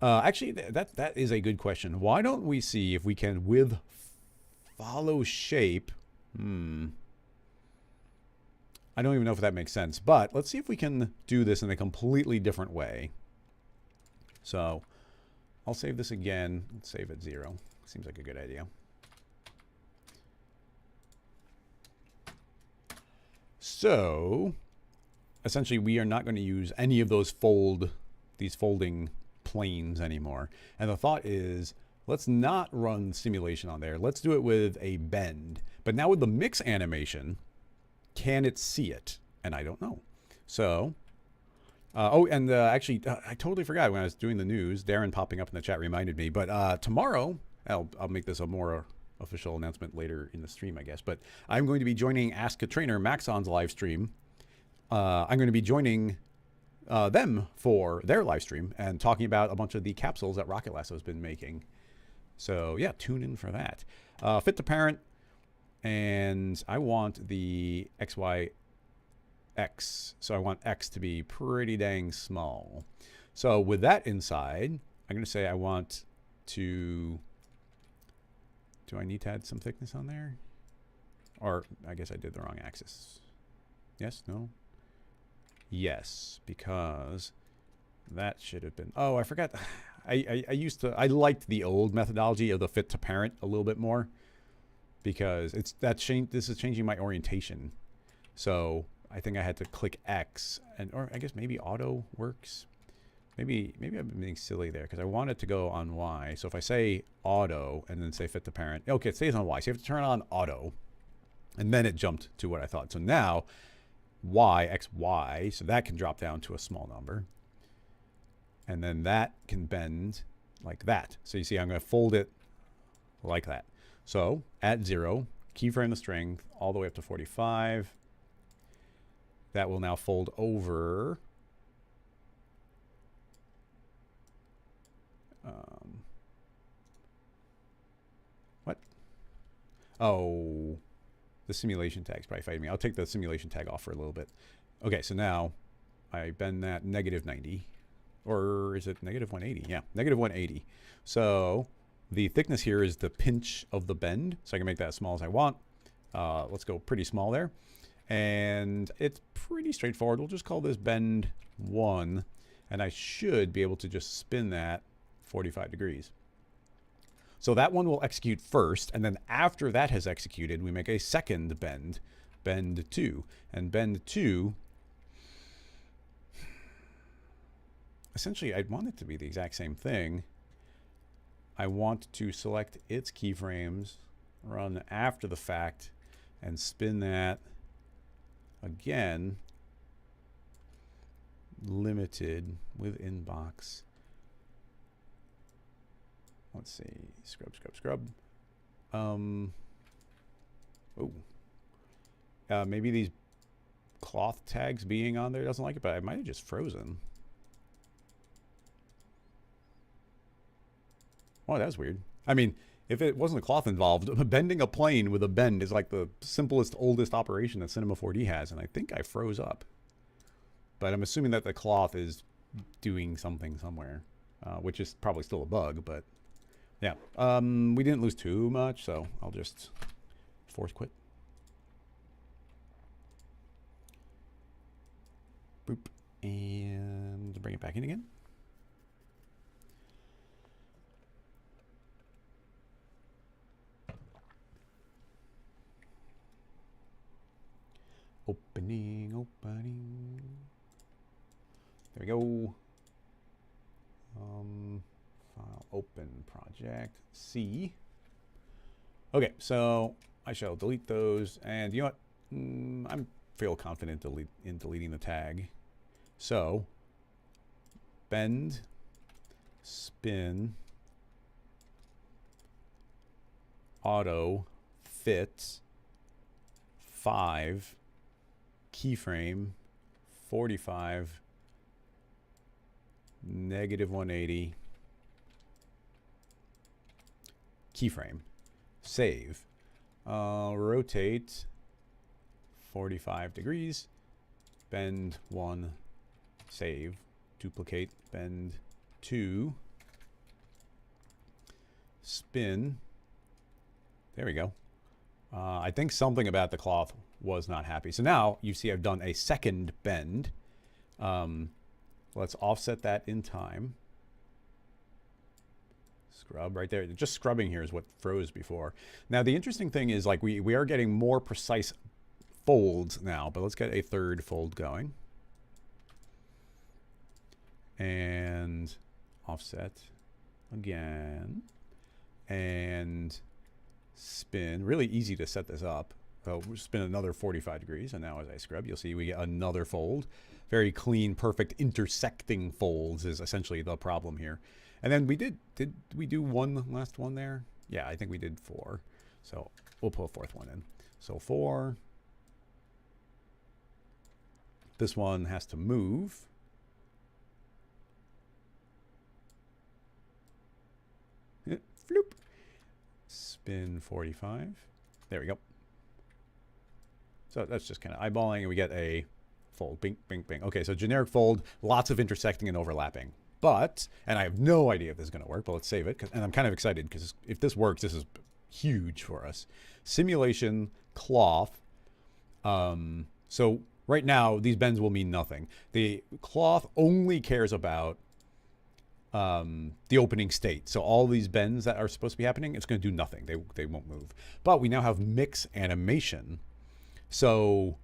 actually, that is a good question. Why don't we see if we can, with follow shape, I don't even know if that makes sense, but let's see if we can do this in a completely different way. So I'll save this again. Let's save at 0. Seems like a good idea. So essentially, we are not going to use any of those these folding planes anymore. And the thought is, let's not run simulation on there. Let's do it with a bend. But now with the mix animation, can it see it? And I don't know. So, actually, I totally forgot when I was doing the news. Darren popping up in the chat reminded me. But tomorrow, I'll make this a more official announcement later in the stream, I guess. But I'm going to be joining Ask a Trainer Maxon's live stream. I'm going to be joining them for their live stream and talking about a bunch of the capsules that Rocket Lasso has been making. So yeah, tune in for that. Fit to parent, and I want the XYX. So I want X to be pretty dang small. So with that inside, I'm going to say I want to... Do I need to add some thickness on there? Or I guess I did the wrong axis. Yes? No? Yes, because that should have been... Oh, I forgot. I liked the old methodology of the fit to parent a little bit more because this is changing my orientation. So I think I had to click X, or I guess maybe auto works. Maybe I've been being silly there because I want it to go on Y. So if I say auto and then say fit to parent, okay, it stays on Y. So you have to turn on auto, and then it jumped to what I thought. So now Y, X, Y, so that can drop down to a small number. And then that can bend like that. So you see I'm going to fold it like that. So at 0, keyframe the strength all the way up to 45. That will now fold over. What? Oh, the simulation tag's probably fighting me. I'll take the simulation tag off for a little bit. Okay, so now I bend that negative 90. Or is it negative 180? Yeah, negative 180. So the thickness here is the pinch of the bend. So I can make that as small as I want. Let's go pretty small there. And it's pretty straightforward. We'll just call this bend 1. And I should be able to just spin that 45 degrees. So that one will execute first. And then after that has executed, we make a second bend, bend 2. And bend 2... Essentially, I'd want it to be the exact same thing. I want to select its keyframes, run after the fact, and spin that again, limited with inbox. Let's see, scrub. Maybe these cloth tags being on there doesn't like it, but I might have just frozen. Oh, that's weird. I mean, if it wasn't a cloth involved, bending a plane with a bend is like the simplest, oldest operation that Cinema 4D has, and I think I froze up. But I'm assuming that the cloth is doing something somewhere, which is probably still a bug, but yeah. We didn't lose too much, so I'll just force quit. Boop. And bring it back in again. Opening. There we go. File open project C. Okay, so I shall delete those, and you know what? I'm feel confident in deleting the tag. So bend, spin, auto, fit, 5. Keyframe 45, negative 180, keyframe, save, rotate 45 degrees, bend 1, save, duplicate, bend 2, spin. There we go. I think something about the cloth was not happy. So now you see I've done a second bend. Let's offset that in time. Scrub right there. Just scrubbing here is what froze before. Now the interesting thing is like we are getting more precise folds now, but let's get a third fold going. And offset again. And spin. Really easy to set this up. So we'll spin another 45 degrees, and now as I scrub, you'll see we get another fold. Very clean, perfect intersecting folds is essentially the problem here. And then we did we do one last one there? Yeah, I think we did 4. So we'll put a fourth one in. So 4. This one has to move. Floop. Spin 45. There we go. So that's just kind of eyeballing, and we get a fold. Bing, bing, bing. Okay, so generic fold, lots of intersecting and overlapping. But, and I have no idea if this is going to work, but let's save it. And I'm kind of excited because if this works, this is huge for us. Simulation, cloth. So right now, these bends will mean nothing. The cloth only cares about the opening state. So all these bends that are supposed to be happening, it's going to do nothing. They won't move. But we now have mix animation. So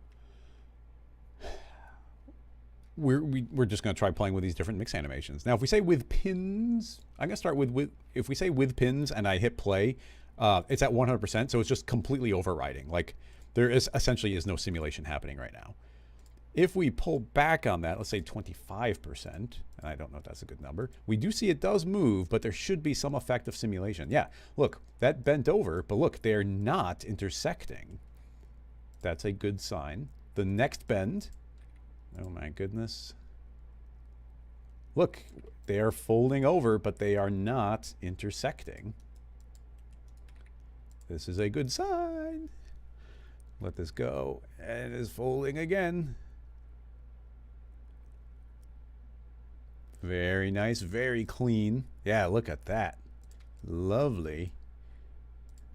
we're just going to try playing with these different mix animations. Now, if we say with pins, I'm going to start with if we say with pins and I hit play, it's at 100%. So it's just completely overriding. Like there is essentially is no simulation happening right now. If we pull back on that, let's say 25%, and I don't know if that's a good number, we do see it does move, but there should be some effect of simulation. Yeah, look, that bent over, but look, they're not intersecting. That's a good sign. The next bend, oh my goodness. Look, they are folding over, but they are not intersecting. This is a good sign. Let this go, and it is folding again. Very nice, very clean. Yeah, look at that. Lovely.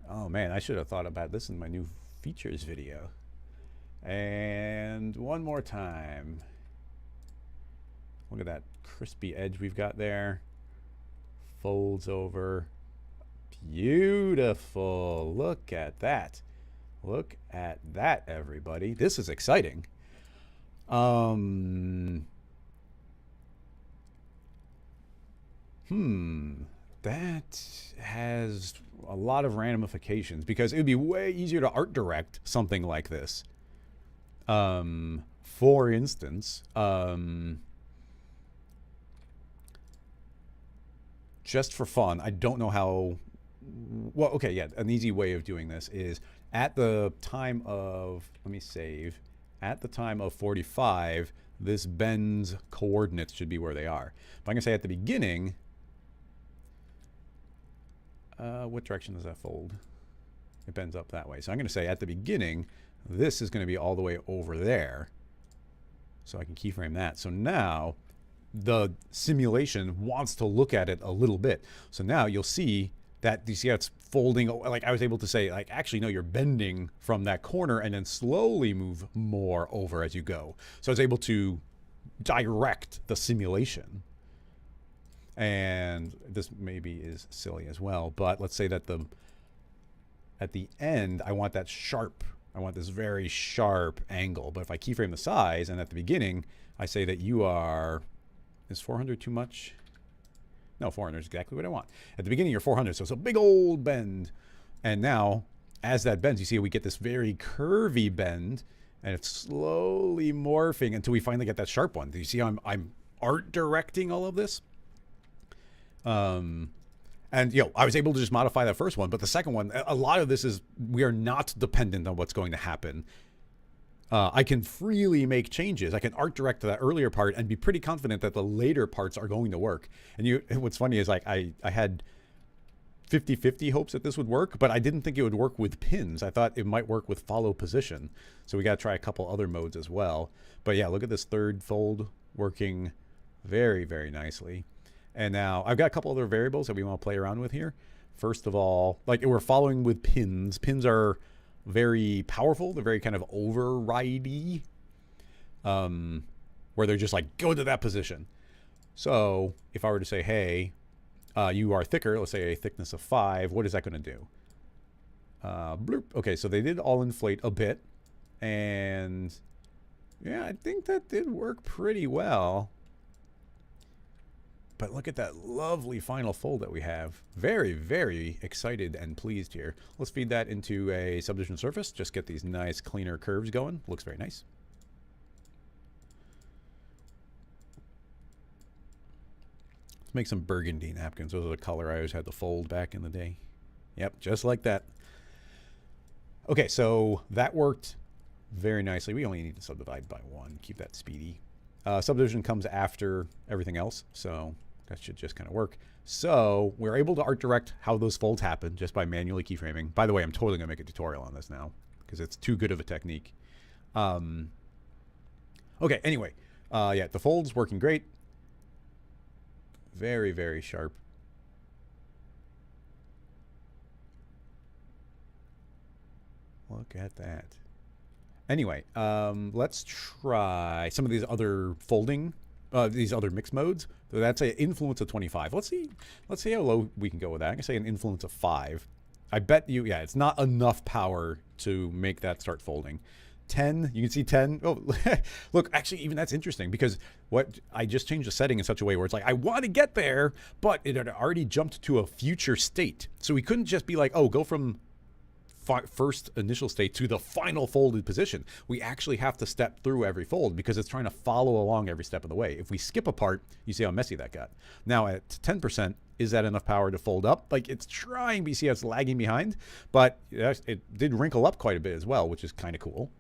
Oh man, I should have thought about this in my new features video. And one more time. Look at that crispy edge we've got there. Folds over. Beautiful. Look at that. Look at that, everybody. This is exciting. That has a lot of ramifications because it would be way easier to art direct something like this. For instance, just for fun, I don't know how, well, okay, yeah, an easy way of doing this is at the time of, let me save, at the time of 45, this bend's coordinates should be where they are. But I'm going to say at the beginning, what direction does that fold? It bends up that way. So I'm going to say at the beginning, this is going to be all the way over there. So I can keyframe that. So now the simulation wants to look at it a little bit. So now you'll see that, you see how it's folding. Like I was able to say, like, actually, no, you're bending from that corner and then slowly move more over as you go. So I was able to direct the simulation. And this maybe is silly as well, but let's say that at the end, I want that sharp, I want this very sharp angle. But if I keyframe the size and at the beginning, I say that you are, is 400 too much? No, 400 is exactly what I want. At the beginning, you're 400, so it's a big old bend. And now, as that bends, you see we get this very curvy bend, and it's slowly morphing until we finally get that sharp one. Do you see how I'm art directing all of this? And, you know, I was able to just modify that first one, but the second one, a lot of this is, we are not dependent on what's going to happen. I can freely make changes. I can art direct to that earlier part and be pretty confident that the later parts are going to work. And what's funny is, like, I had 50-50 hopes that this would work, but I didn't think it would work with pins. I thought it might work with follow position. So we got to try a couple other modes as well. But yeah, look at this third fold working very, very nicely. And now I've got a couple other variables that we want to play around with here. First of all, like, we're following with pins. Pins are very powerful. They're very kind of overridey, where they're just like, go to that position. So if I were to say, hey, you are thicker, let's say a thickness of 5, what is that going to do? Bloop. Okay, so they did all inflate a bit. And yeah, I think that did work pretty well. But look at that lovely final fold that we have. Very, very excited and pleased here. Let's feed that into a subdivision surface. Just get these nice, cleaner curves going. Looks very nice. Let's make some burgundy napkins. Those are the color I always had to fold back in the day. Yep, just like that. Okay, so that worked very nicely. We only need to subdivide by 1. Keep that speedy. Subdivision comes after everything else, so that should just kind of work. So we're able to art direct how those folds happen just by manually keyframing. By the way, I'm totally going to make a tutorial on this now because it's too good of a technique. Okay, anyway. Yeah, the fold's working great. Very, very sharp. Look at that. Anyway, let's try some of these other folding, these other mix modes. So that's an influence of 25. Let's see how low we can go with that. I can say an influence of 5. I bet you, yeah, it's not enough power to make that start folding. 10, you can see 10. Oh, look, actually, even that's interesting because what I just changed the setting in such a way where it's like, I want to get there, but it had already jumped to a future state. So we couldn't just be like, oh, go from first initial state to the final folded position. We actually have to step through every fold because it's trying to follow along every step of the way. If we skip a part, you see how messy that got. Now at 10%, is that enough power to fold up? Like it's trying, but you see how it's lagging behind, but it did wrinkle up quite a bit as well, which is kind of cool.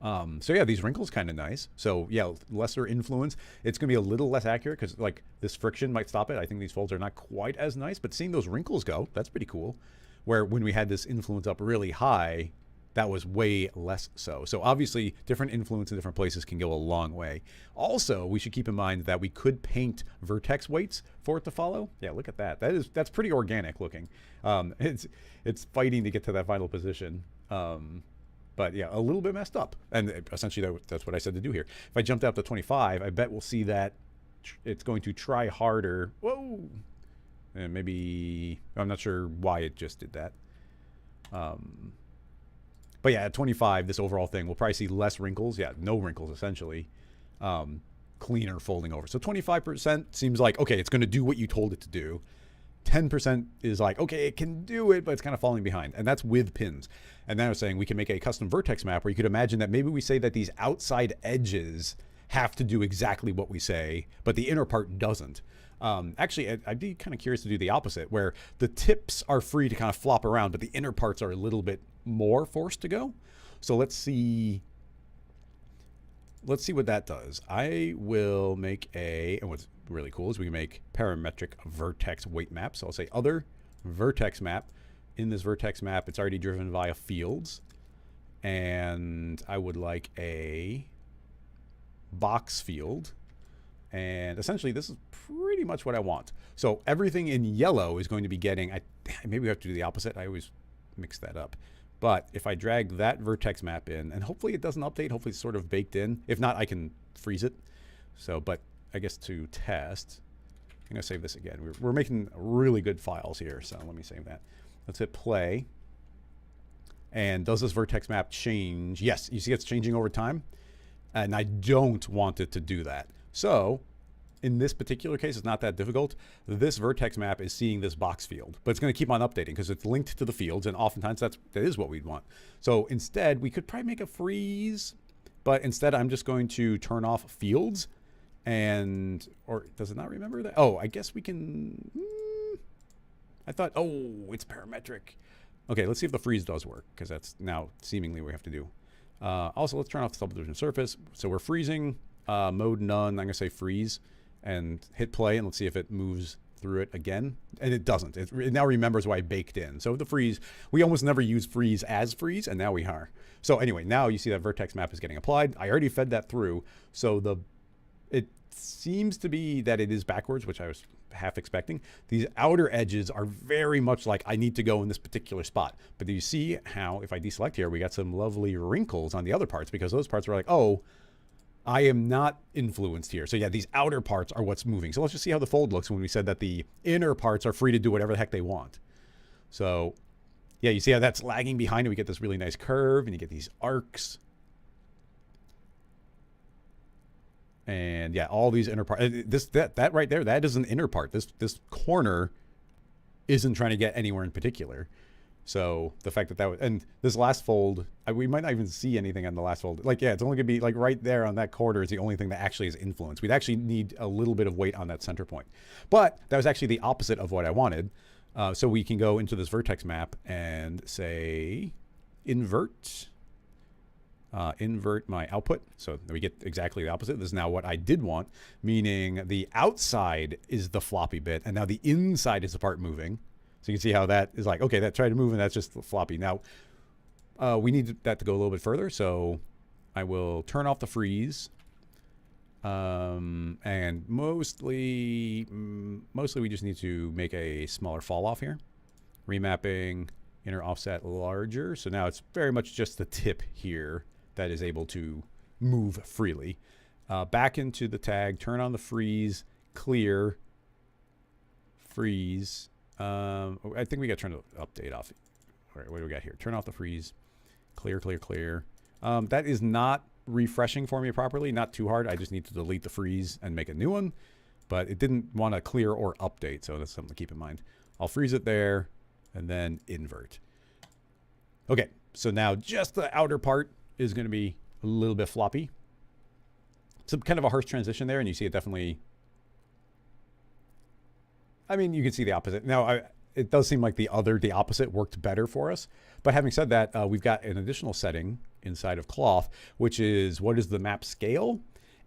So yeah, these wrinkles kind of nice. So yeah, lesser influence. It's going to be a little less accurate because like this friction might stop it. I think these folds are not quite as nice, but seeing those wrinkles go, that's pretty cool. Where when we had this influence up really high, that was way less so. So obviously different influence in different places can go a long way. Also, we should keep in mind that we could paint vertex weights for it to follow. Yeah, look at that. That's pretty organic looking. It's fighting to get to that final position. But yeah, a little bit messed up. And essentially that's what I said to do here. If I jumped out to 25, I bet we'll see that it's going to try harder. Whoa. And maybe, I'm not sure why it just did that. But yeah, at 25, this overall thing, we'll probably see less wrinkles. Yeah, no wrinkles, essentially. Cleaner folding over. So 25% seems like, okay, it's going to do what you told it to do. 10% is like, okay, it can do it, but it's kind of falling behind. And that's with pins. And then I was saying we can make a custom vertex map where you could imagine that maybe we say that these outside edges have to do exactly what we say, but the inner part doesn't. Actually, I'd be kind of curious to do the opposite, where the tips are free to kind of flop around, but the inner parts are a little bit more forced to go. So let's see what that does. I will make and what's really cool is we can make parametric vertex weight map. So I'll say other vertex map. In this vertex map, it's already driven via fields. And I would like a box field. And essentially, this is pretty much what I want. So everything in yellow is going to be getting, maybe we have to do the opposite. I always mix that up. But if I drag that vertex map in, and hopefully it doesn't update, hopefully it's sort of baked in. If not, I can freeze it. So, but I guess to test, I'm going to save this again. We're making really good files here, so let me save that. Let's hit play. And does this vertex map change? Yes, you see it's changing over time. And I don't want it to do that. So in this particular case, it's not that difficult. This vertex map is seeing this box field, but it's going to keep on updating because it's linked to the fields, and oftentimes that is what we'd want. So instead, we could probably make a freeze, but instead I'm just going to turn off fields, or does it not remember that? Oh, I guess we can, I thought, oh, it's parametric. Okay, let's see if the freeze does work, because that's now seemingly what we have to do. Also, let's turn off the subdivision surface. So we're freezing. Mode none, I'm going to say freeze and hit play, and let's see if it moves through it again. And it doesn't. It now remembers why I baked in. So the freeze, we almost never use freeze as freeze, and now we are. So anyway, now you see that vertex map is getting applied. I already fed that through. So it seems to be that it is backwards, which I was half expecting. These outer edges are very much like I need to go in this particular spot. But do you see how if I deselect here, we got some lovely wrinkles on the other parts, because those parts were like, oh, I am not influenced here. So yeah, these outer parts are what's moving. So let's just see how the fold looks when we said that the inner parts are free to do whatever the heck they want. So yeah, you see how that's lagging behind, and we get this really nice curve, and you get these arcs. And yeah, all these inner parts, that right there, that is an inner part. This corner isn't trying to get anywhere in particular. So the fact that was, and this last fold, we might not even see anything on the last fold. Like, yeah, it's only gonna be like right there on that corner is the only thing that actually is influence. We'd actually need a little bit of weight on that center point. But that was actually the opposite of what I wanted. So we can go into this vertex map and say, invert. Invert my output. So we get exactly the opposite. This is now what I did want, meaning the outside is the floppy bit, and now the inside is the part moving. So you can see how that is like, okay, that tried to move, and that's just floppy. Now, we need that to go a little bit further, so I will turn off the freeze. And mostly we just need to make a smaller fall off here. Remapping inner offset larger. So now it's very much just the tip here that is able to move freely. Back into the tag, turn on the freeze, clear, freeze. I think we got to turn the update off. All right, what do we got here? Turn off the freeze, clear, clear, clear. That is not refreshing for me properly, not too hard. I just need to delete the freeze and make a new one, but it didn't want to clear or update, so that's something to keep in mind. I'll freeze it there and then invert. Okay, so now just the outer part is going to be a little bit floppy. It's kind of a harsh transition there, and you see it definitely. I mean, you can see the opposite. Now, it does seem like the opposite worked better for us. But having said that, we've got an additional setting inside of cloth, which is what is the map scale?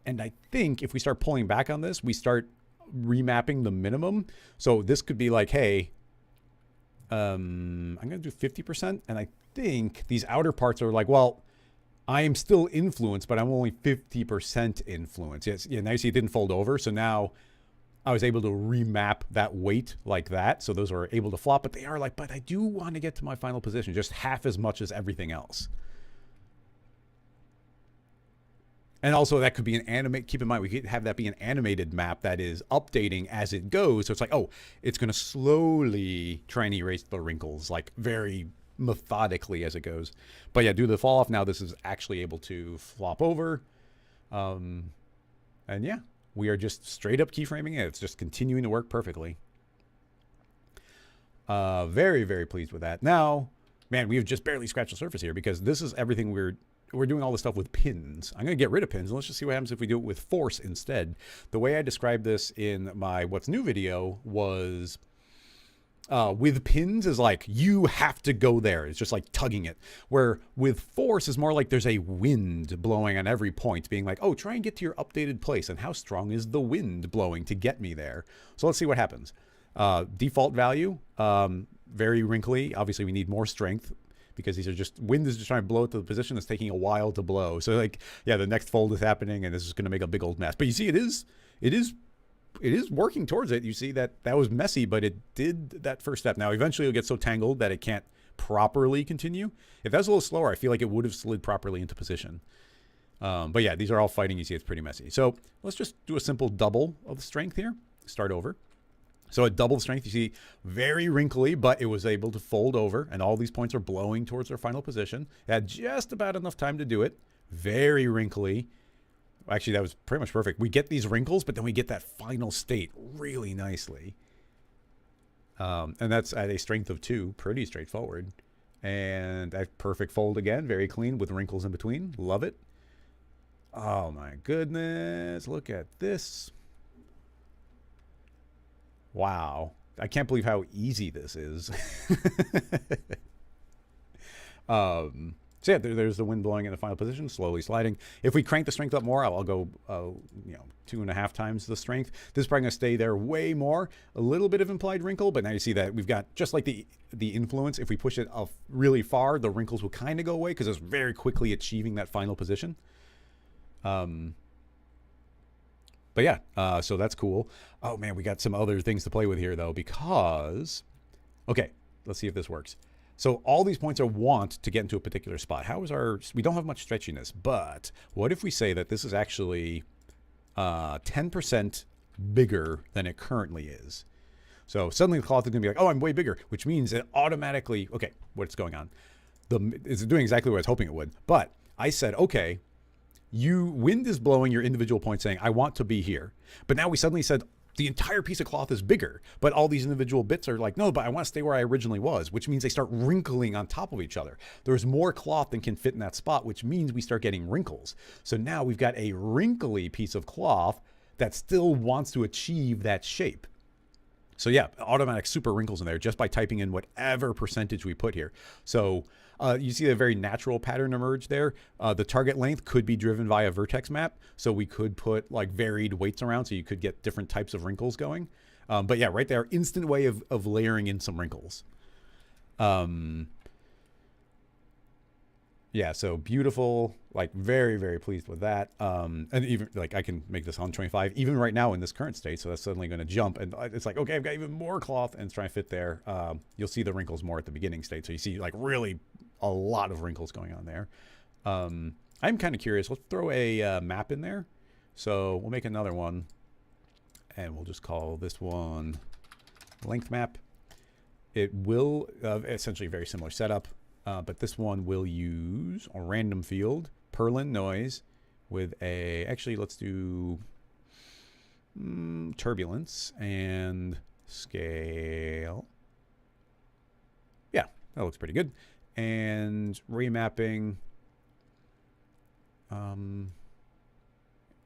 And I think if we start pulling back on this, we start remapping the minimum. So this could be like, hey, I'm going to do 50%. And I think these outer parts are like, well, I am still influenced, but I'm only 50% influenced. Yes, yeah, now you see it didn't fold over. So now I was able to remap that weight like that. So those are able to flop, but they are like, but I do want to get to my final position just half as much as everything else. And also that could be an animate. Keep in mind, we could have that be an animated map that is updating as it goes. So it's like, oh, it's going to slowly try and erase the wrinkles, like very methodically as it goes. But yeah, due to the fall off, now this is actually able to flop over. And yeah, we are just straight up keyframing it. It's just continuing to work perfectly. Very, very pleased with that. Now, man, we've just barely scratched the surface here because this is everything we're doing all this stuff with pins. I'm going to get rid of pins. And let's just see what happens if we do it with force instead. The way I described this in my What's New video was with pins is like, you have to go there. It's just like tugging it. Where with force is more like there's a wind blowing on every point, being like, oh, try and get to your updated place. And how strong is the wind blowing to get me there? So let's see what happens. Default value, very wrinkly. Obviously, we need more strength, because these are just, wind is just trying to blow it to the position that's taking a while to blow. So like, yeah, the next fold is happening and this is going to make a big old mess. But you see, it is working towards it. You see that was messy, but it did that first step. Now, eventually it'll get so tangled that it can't properly continue. If that was a little slower, I feel like it would have slid properly into position. But yeah, these are all fighting. You see, it's pretty messy. So let's just do a simple double of the strength here. Start over. So at double strength, you see very wrinkly, but it was able to fold over, and all these points are blowing towards their final position. It had just about enough time to do it. Very wrinkly. Actually, that was pretty much perfect. We get these wrinkles, but then we get that final state really nicely. And that's at a strength of 2. Pretty straightforward. And a perfect fold again. Very clean with wrinkles in between. Love it. Oh my goodness. Look at this. Wow. I can't believe how easy this is. So yeah, there's the wind blowing in the final position, slowly sliding. If we crank the strength up more, I'll go, 2.5 times the strength. This is probably going to stay there way more. A little bit of implied wrinkle, but now you see that we've got, just like the influence, if we push it up really far, the wrinkles will kind of go away because it's very quickly achieving that final position. But yeah, so that's cool. Oh man, we got some other things to play with here though, because, okay, let's see if this works. So all these points are want to get into a particular spot. How is we don't have much stretchiness, but what if we say that this is actually 10% bigger than it currently is? So suddenly the cloth is gonna be like, oh, I'm way bigger, which means it automatically, okay, what's going on? It's doing exactly what I was hoping it would, but I said, okay, wind is blowing your individual points saying, I want to be here. But now we suddenly said the entire piece of cloth is bigger, but all these individual bits are like, no, but I want to stay where I originally was, which means they start wrinkling on top of each other. There's more cloth than can fit in that spot, which means we start getting wrinkles. So now we've got a wrinkly piece of cloth that still wants to achieve that shape. So yeah, automatic super wrinkles in there just by typing in whatever percentage we put here. So you see a very natural pattern emerge there. The target length could be driven via vertex map. So we could put like varied weights around so you could get different types of wrinkles going. But yeah, right there, instant way of layering in some wrinkles. Yeah, so beautiful, like very, very pleased with that. And even like I can make this 125 even right now in this current state. So that's suddenly going to jump. And it's like, okay, I've got even more cloth and it's trying to fit there. You'll see the wrinkles more at the beginning state. So you see like really a lot of wrinkles going on there. I'm kind of curious. Let's throw a map in there. So we'll make another one and we'll just call this one length map. It will essentially very similar setup. But this one will use a random field, Perlin noise, with a, actually let's do turbulence and scale. Yeah, that looks pretty good. And remapping,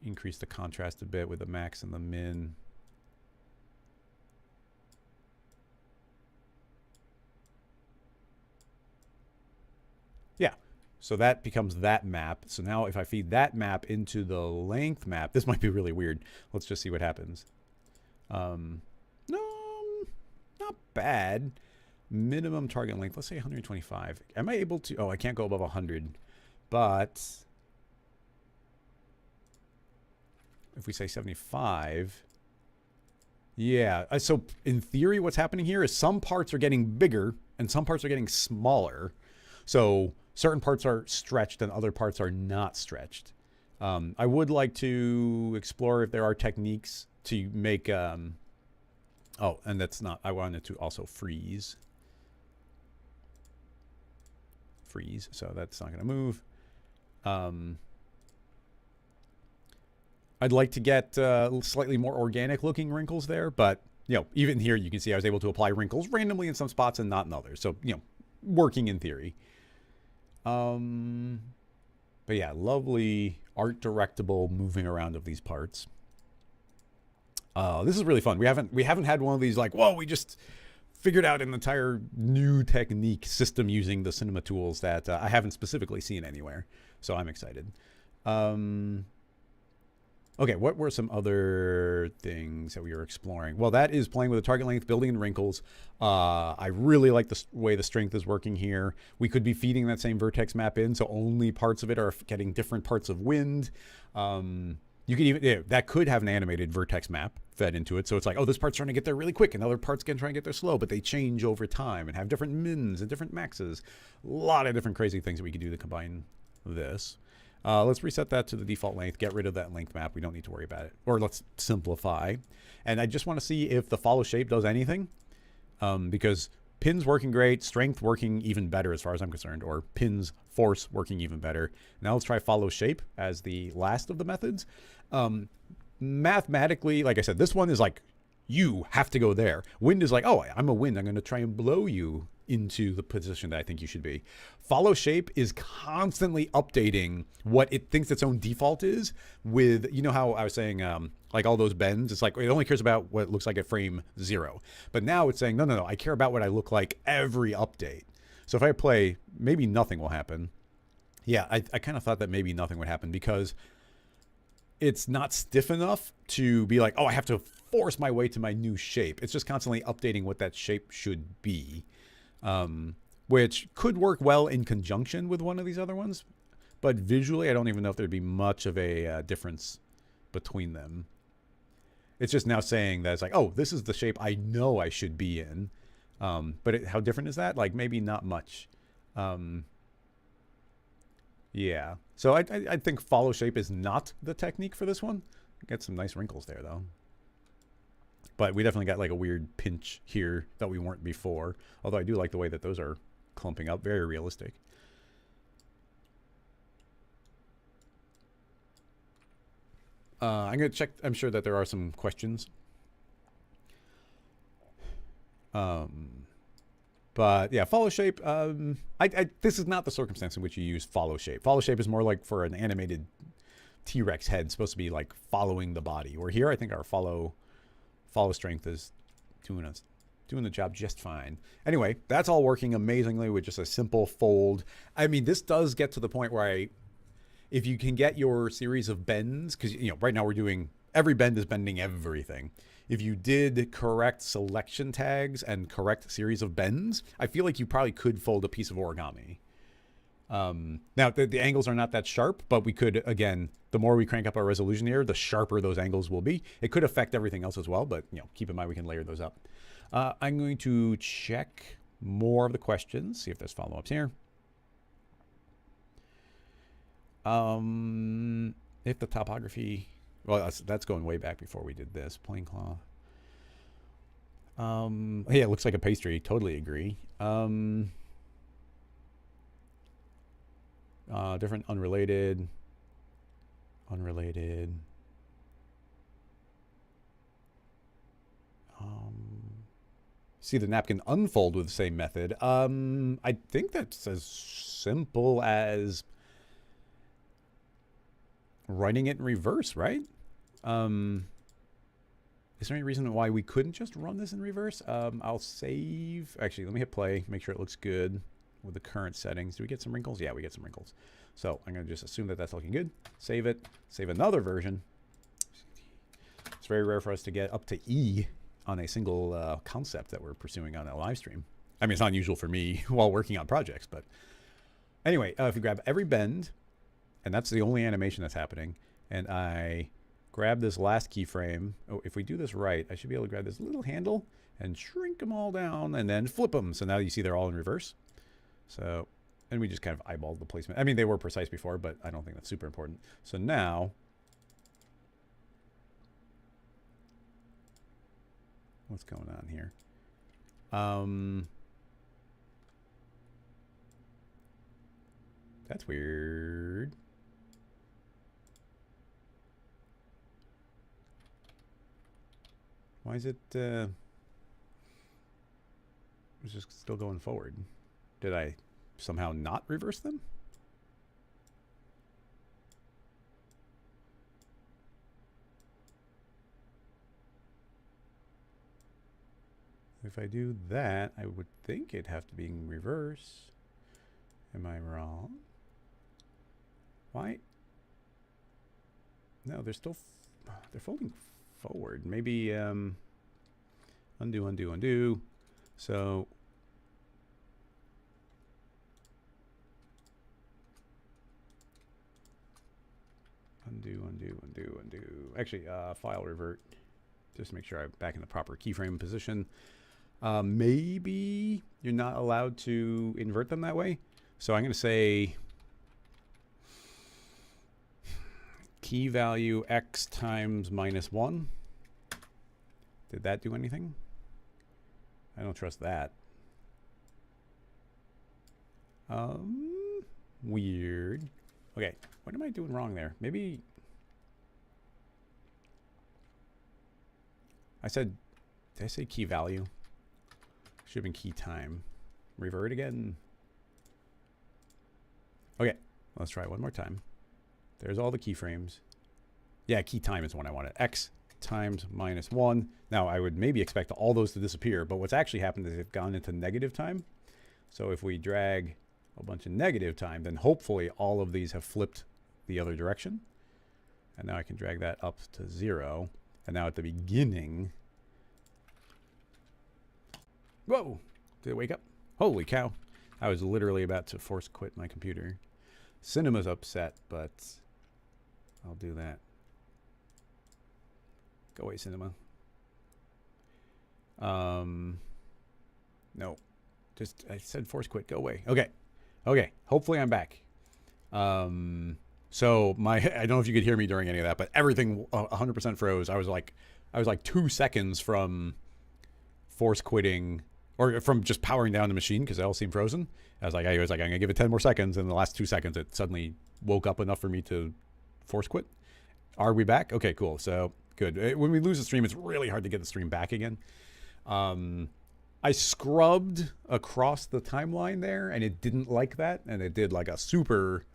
increase the contrast a bit with the max and the min. Yeah, so that becomes that map. So now if I feed that map into the length map, this might be really weird. Let's just see what happens. No, not bad. Minimum target length, let's say 125. Am I able to, oh, I can't go above 100. But if we say 75, yeah. So in theory, what's happening here is some parts are getting bigger and some parts are getting smaller. So certain parts are stretched and other parts are not stretched. I would like to explore if there are techniques to make, oh, and that's not, I wanted to also freeze. So that's not going to move. I'd like to get slightly more organic looking wrinkles there, but you know, even here you can see I was able to apply wrinkles randomly in some spots and not in others. So, you know, working in theory. But yeah, lovely art directable moving around of these parts. This is really fun. We haven't had one of these like, whoa, we just figured out an entire new technique system using the cinema tools that I haven't specifically seen anywhere. So I'm excited. Okay, what were some other things that we were exploring? Well, that is playing with the target length, building in wrinkles. I really like the way the strength is working here. We could be feeding that same vertex map in, so only parts of it are getting different parts of wind. You could even, yeah, that could have an animated vertex map fed into it. So it's like, oh, this part's trying to get there really quick and other parts can try and get there slow, but they change over time and have different mins and different maxes. A lot of different crazy things that we could do to combine this. Let's reset that to the default length, get rid of that length map. We don't need to worry about it. Or let's simplify. And I just want to see if the follow shape does anything. Because pins working great, strength working even better as far as I'm concerned, or pins force working even better. Now let's try follow shape as the last of the methods. Mathematically, like I said, this one is like, you have to go there. Wind is like, oh, I'm a wind. I'm going to try and blow you into the position that I think you should be. Follow shape is constantly updating what it thinks its own default is with, you know how I was saying, like all those bends, it's like, it only cares about what it looks like at frame 0. But now it's saying, no, I care about what I look like every update. So if I play, maybe nothing will happen. Yeah, I kind of thought that maybe nothing would happen because it's not stiff enough to be like, oh, I have to force my way to my new shape. It's just constantly updating what that shape should be. Which could work well in conjunction with one of these other ones. But visually, I don't even know if there'd be much of a difference between them. It's just now saying that it's like, oh, this is the shape I know I should be in. But how different is that? Like, maybe not much. Yeah. So I think follow shape is not the technique for this one. Get some nice wrinkles there, though. But we definitely got like a weird pinch here that we weren't before. Although I do like the way that those are clumping up. Very realistic. I'm going to check. I'm sure that there are some questions. But yeah, follow shape. This is not the circumstance in which you use follow shape. Follow shape is more like for an animated T-Rex head. It's supposed to be like following the body. Where here, I think our follow strength is doing the job just fine. Anyway, that's all working amazingly with just a simple fold. I mean, this does get to the point where if you can get your series of bends, because right now we're doing every bend is bending everything. If you did correct selection tags and correct series of bends, I feel like you probably could fold a piece of origami. Now the angles are not that sharp, but we could, again, the more we crank up our resolution here, the sharper those angles will be. It could affect everything else as well, but keep in mind we can layer those up. I'm going to check more of the questions, see if there's follow-ups here. If the topography, well, that's going way back before we did this. Plain cloth. Yeah, it looks like a pastry. Totally agree. Different unrelated. See the napkin unfold with the same method. I think that's as simple as writing it in reverse, right? Is there any reason why we couldn't just run this in reverse? I'll save. Actually, let me hit play, make sure it looks good with the current settings. Do we get some wrinkles? Yeah, we get some wrinkles. So I'm going to just assume that that's looking good. Save it. Save another version. It's very rare for us to get up to E on a single concept that we're pursuing on a live stream. I mean, it's not unusual for me while working on projects, but anyway, if you grab every bend, and that's the only animation that's happening, and I grab this last keyframe. Oh, if we do this right, I should be able to grab this little handle and shrink them all down and then flip them. So now you see they're all in reverse. So, and we just kind of eyeballed the placement. I mean, they were precise before, but I don't think that's super important. So now, what's going on here? That's weird. Why is it, it's just still going forward? Did I somehow not reverse them? If I do that, I would think it'd have to be in reverse. Am I wrong? Why? No, they're still, they're folding forward. Maybe, undo. So, undo. Actually, file revert, just to make sure I'm back in the proper keyframe position. Maybe you're not allowed to invert them that way. So I'm going to say key value x times -1. Did that do anything? I don't trust that. Weird. Okay, what am I doing wrong there? Maybe did I say key value? Should have been key time. Revert again. Okay, let's try it one more time. There's all the keyframes. Yeah, key time is the one I wanted. X times -1. Now, I would maybe expect all those to disappear, but what's actually happened is they've gone into negative time. So if we drag a bunch of negative time, then hopefully all of these have flipped the other direction. And now I can drag that up to 0. And now at the beginning... Whoa! Did it wake up? Holy cow. I was literally about to force quit my computer. Cinema's upset, but I'll do that. Go away, Cinema. No. Just, I said force quit. Go away. Okay. Okay. Hopefully I'm back. So I don't know if you could hear me during any of that, but everything 100% froze. I was like 2 seconds from force quitting, or from just powering down the machine because it all seemed frozen. I was like, I'm going to give it 10 more seconds. And in the last 2 seconds, it suddenly woke up enough for me to force quit. Are we back? Okay, cool. So good. When we lose the stream, it's really hard to get the stream back again. I scrubbed across the timeline there, and it didn't like that. And it did like a super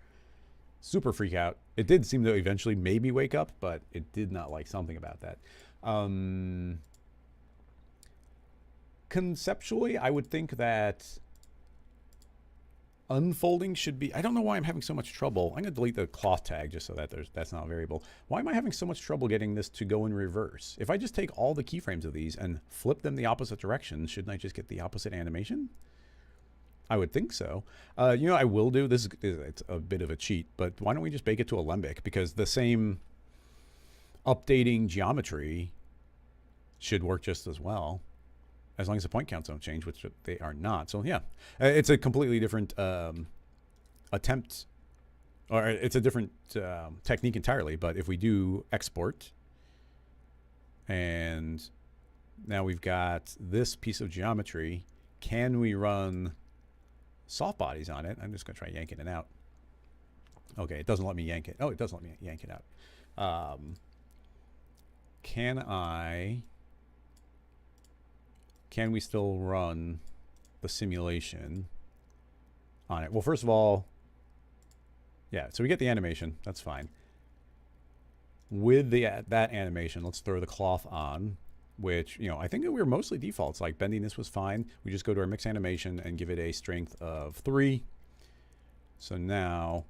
freak out. It did seem to eventually maybe wake up, but it did not like something about that. conceptually, I would think that unfolding should be, I don't know why I'm having so much trouble. I'm going to delete the cloth tag just so that that's not a variable. Why am I having so much trouble getting this to go in reverse? If I just take all the keyframes of these and flip them the opposite direction, shouldn't I just get the opposite animation? I would think so. You know, I will do this. It's a bit of a cheat, but why don't we just bake it to Alembic? Because the same updating geometry should work just as well, as long as the point counts don't change, which they are not. So yeah, it's a completely different attempt, or it's a different technique entirely. But if we do export, and now we've got this piece of geometry, can we run soft bodies on it? I'm just going to try yanking it out. Okay, it doesn't let me yank it. Oh, it does let me yank it out. Can we still run the simulation on it? Well, first of all, yeah, so we get the animation. That's fine. With that animation, let's throw the cloth on, which, you know, I think that we're mostly defaults. Like bendiness was fine. We just go to our mix animation and give it a strength of 3. So now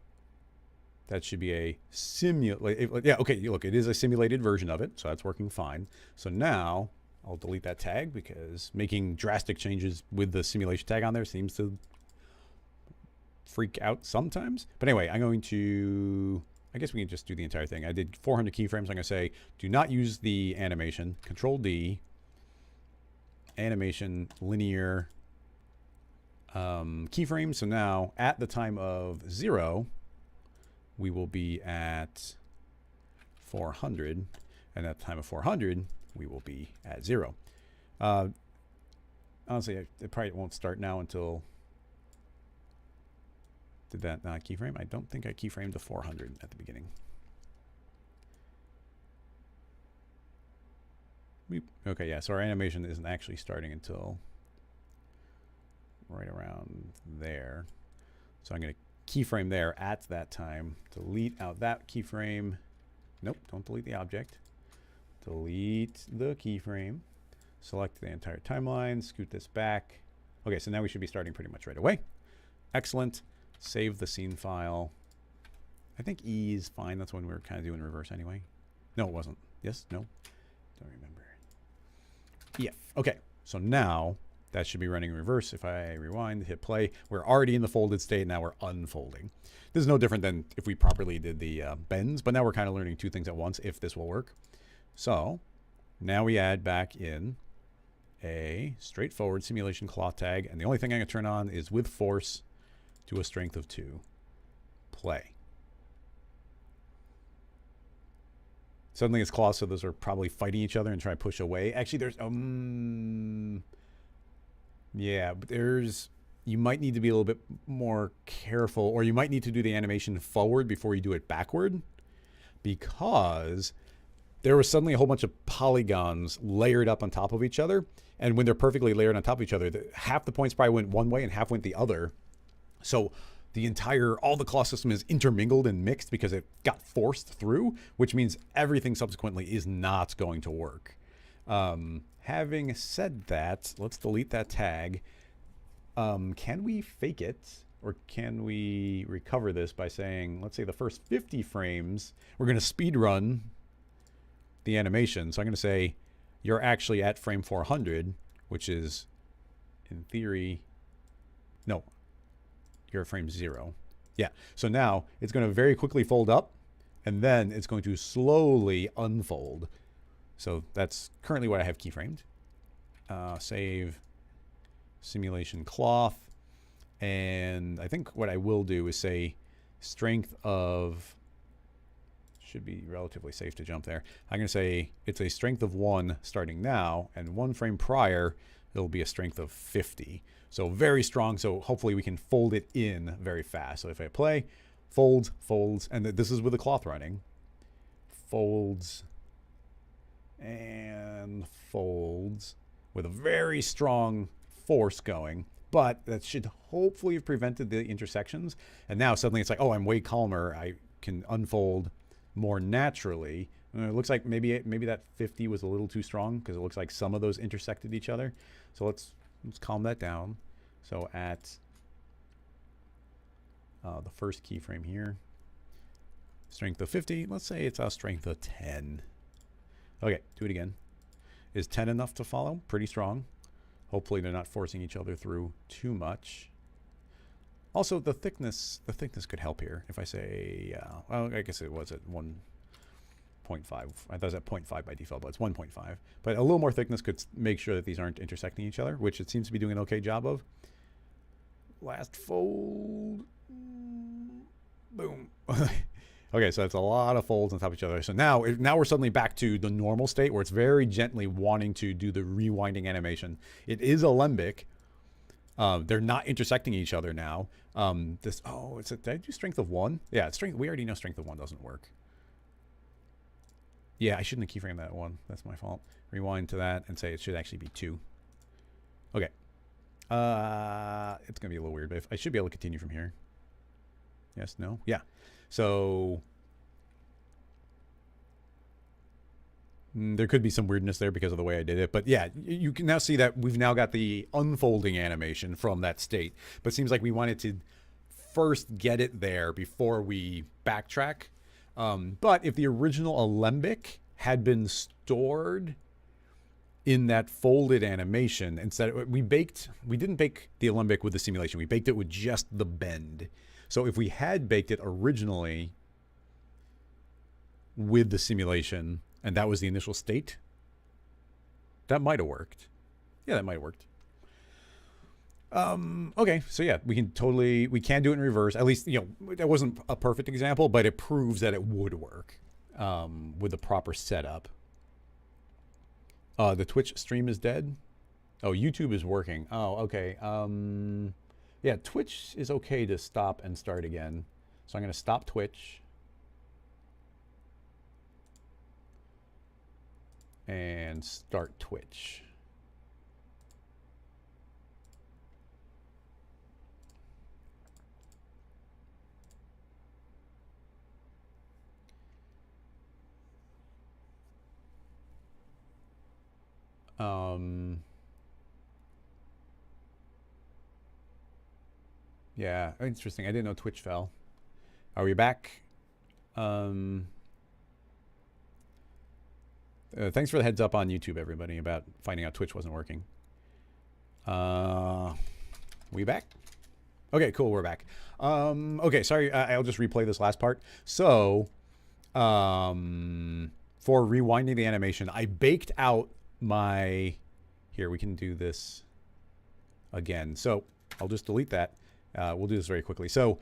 that should be a yeah, okay, look, it is a simulated version of it, so that's working fine. So now I'll delete that tag because making drastic changes with the simulation tag on there seems to freak out sometimes. But anyway, I'm going to, I guess we can just do the entire thing. I did 400 keyframes. I'm going to say, do not use the animation. Control D, animation, linear, keyframes. So now at the time of 0, we will be at 400. And at the time of 400, we will be at 0. Honestly, it probably won't start now until, did that not keyframe? I don't think I keyframed the 400 at the beginning. Okay, yeah, so our animation isn't actually starting until right around there. So I'm going to keyframe there at that time, delete out that keyframe. Nope, don't delete the object. Delete the keyframe, select the entire timeline, scoot this back. Okay, so now we should be starting pretty much right away. Excellent. Save the scene file. I think E is fine. That's when we were kind of doing reverse anyway. No, it wasn't. Yes? No? Don't remember. EF. Okay, so now that should be running in reverse. If I rewind, hit play, we're already in the folded state. Now we're unfolding. This is no different than if we properly did the bends, but now we're kind of learning two things at once, if this will work. So now we add back in a straightforward simulation cloth tag, and the only thing I'm going to turn on is with force to a strength of 2. Play. Suddenly it's cloth, so those are probably fighting each other and try to push away. Actually, there's yeah, but you might need to be a little bit more careful, or you might need to do the animation forward before you do it backward, because there was suddenly a whole bunch of polygons layered up on top of each other. And when they're perfectly layered on top of each other, half the points probably went one way and half went the other. So all the cloth system is intermingled and mixed because it got forced through, which means everything subsequently is not going to work. Having said that, let's delete that tag. Can we fake it? Or can we recover this by saying, let's say the first 50 frames, we're going to speed run the animation. So I'm going to say you're actually at frame 400, which is in theory, no, you're at frame 0. Yeah. So now it's going to very quickly fold up, and then it's going to slowly unfold. So that's currently what I have keyframed. Save simulation cloth. And I think what I will do is say strength of, should be relatively safe to jump there. I'm going to say it's a strength of 1 starting now, and 1 frame prior, it'll be a strength of 50. So very strong. So hopefully we can fold it in very fast. So if I play, folds, and this is with the cloth running, folds and folds with a very strong force going. But that should hopefully have prevented the intersections. And now suddenly it's like, oh, I'm way calmer. I can unfold more naturally It looks like maybe that 50 was a little too strong because it looks like some of those intersected each other. So let's calm that down. So at the first keyframe here, strength of 50. Let's say it's a strength of 10. Okay, do it again. Is 10 enough to follow? Pretty strong. Hopefully they're not forcing each other through too much. Also, the thickness could help here. If I say, well, I guess it was at 1.5. I thought it was at 0.5 by default, but it's 1.5. But a little more thickness could make sure that these aren't intersecting each other, which it seems to be doing an okay job of. Last fold. Boom. Okay, so that's a lot of folds on top of each other. So now we're suddenly back to the normal state where it's very gently wanting to do the rewinding animation. It is alembic. They're not intersecting each other now. Did I do strength of 1? Yeah, strength. We already know strength of 1 doesn't work. Yeah, I shouldn't have keyframed that 1. That's my fault. Rewind to that and say it should actually be 2. Okay. It's gonna be a little weird, but I should be able to continue from here. Yes, no? Yeah. So there could be some weirdness there because of the way I did it. But yeah, you can now see that we've now got the unfolding animation from that state. But it seems like we wanted to first get it there before we backtrack. But if the original alembic had been stored in that folded animation, instead we didn't bake the alembic with the simulation. We baked it with just the bend. So if we had baked it originally with the simulation, and that was the initial state, that might have worked. Yeah, that might have worked. Okay, so yeah, we can do it in reverse. At least, that wasn't a perfect example, but it proves that it would work with the proper setup. The Twitch stream is dead. Oh, YouTube is working. Oh, okay. Yeah, Twitch is okay to stop and start again. So I'm going to stop Twitch. And start Twitch. Yeah, interesting. I didn't know Twitch fell. Are we back? Thanks for the heads up on YouTube, everybody, about finding out Twitch wasn't working. We back? Okay, cool. We're back. Okay, sorry. I'll just replay this last part. So, for rewinding the animation, I baked out my... Here, we can do this again. So, I'll just delete that. We'll do this very quickly. So,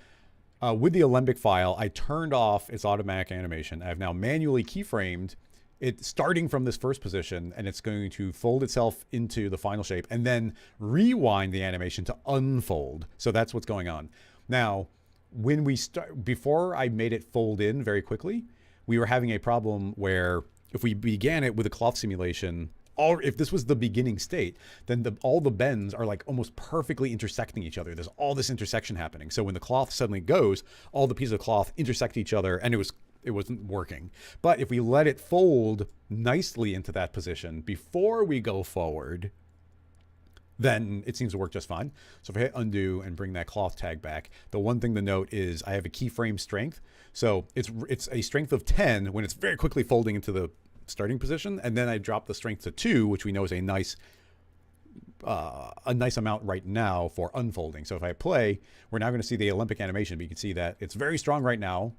with the alembic file, I turned off its automatic animation. I've now manually keyframed it starting from this first position, and it's going to fold itself into the final shape and then rewind the animation to unfold. So that's what's going on. Now, when we before I made it fold in very quickly, we were having a problem where if we began it with a cloth simulation, if this was the beginning state, then all the bends are like almost perfectly intersecting each other. There's all this intersection happening. So when the cloth suddenly goes, all the pieces of cloth intersect each other, and it wasn't working. But if we let it fold nicely into that position before we go forward, then it seems to work just fine. So if I hit undo and bring that cloth tag back, the one thing to note is I have a keyframe strength. So it's a strength of 10 when it's very quickly folding into the starting position, and then I drop the strength to 2, which we know is a nice amount right now for unfolding. So if I play, we're now going to see the Olympic animation, but you can see that it's very strong right now,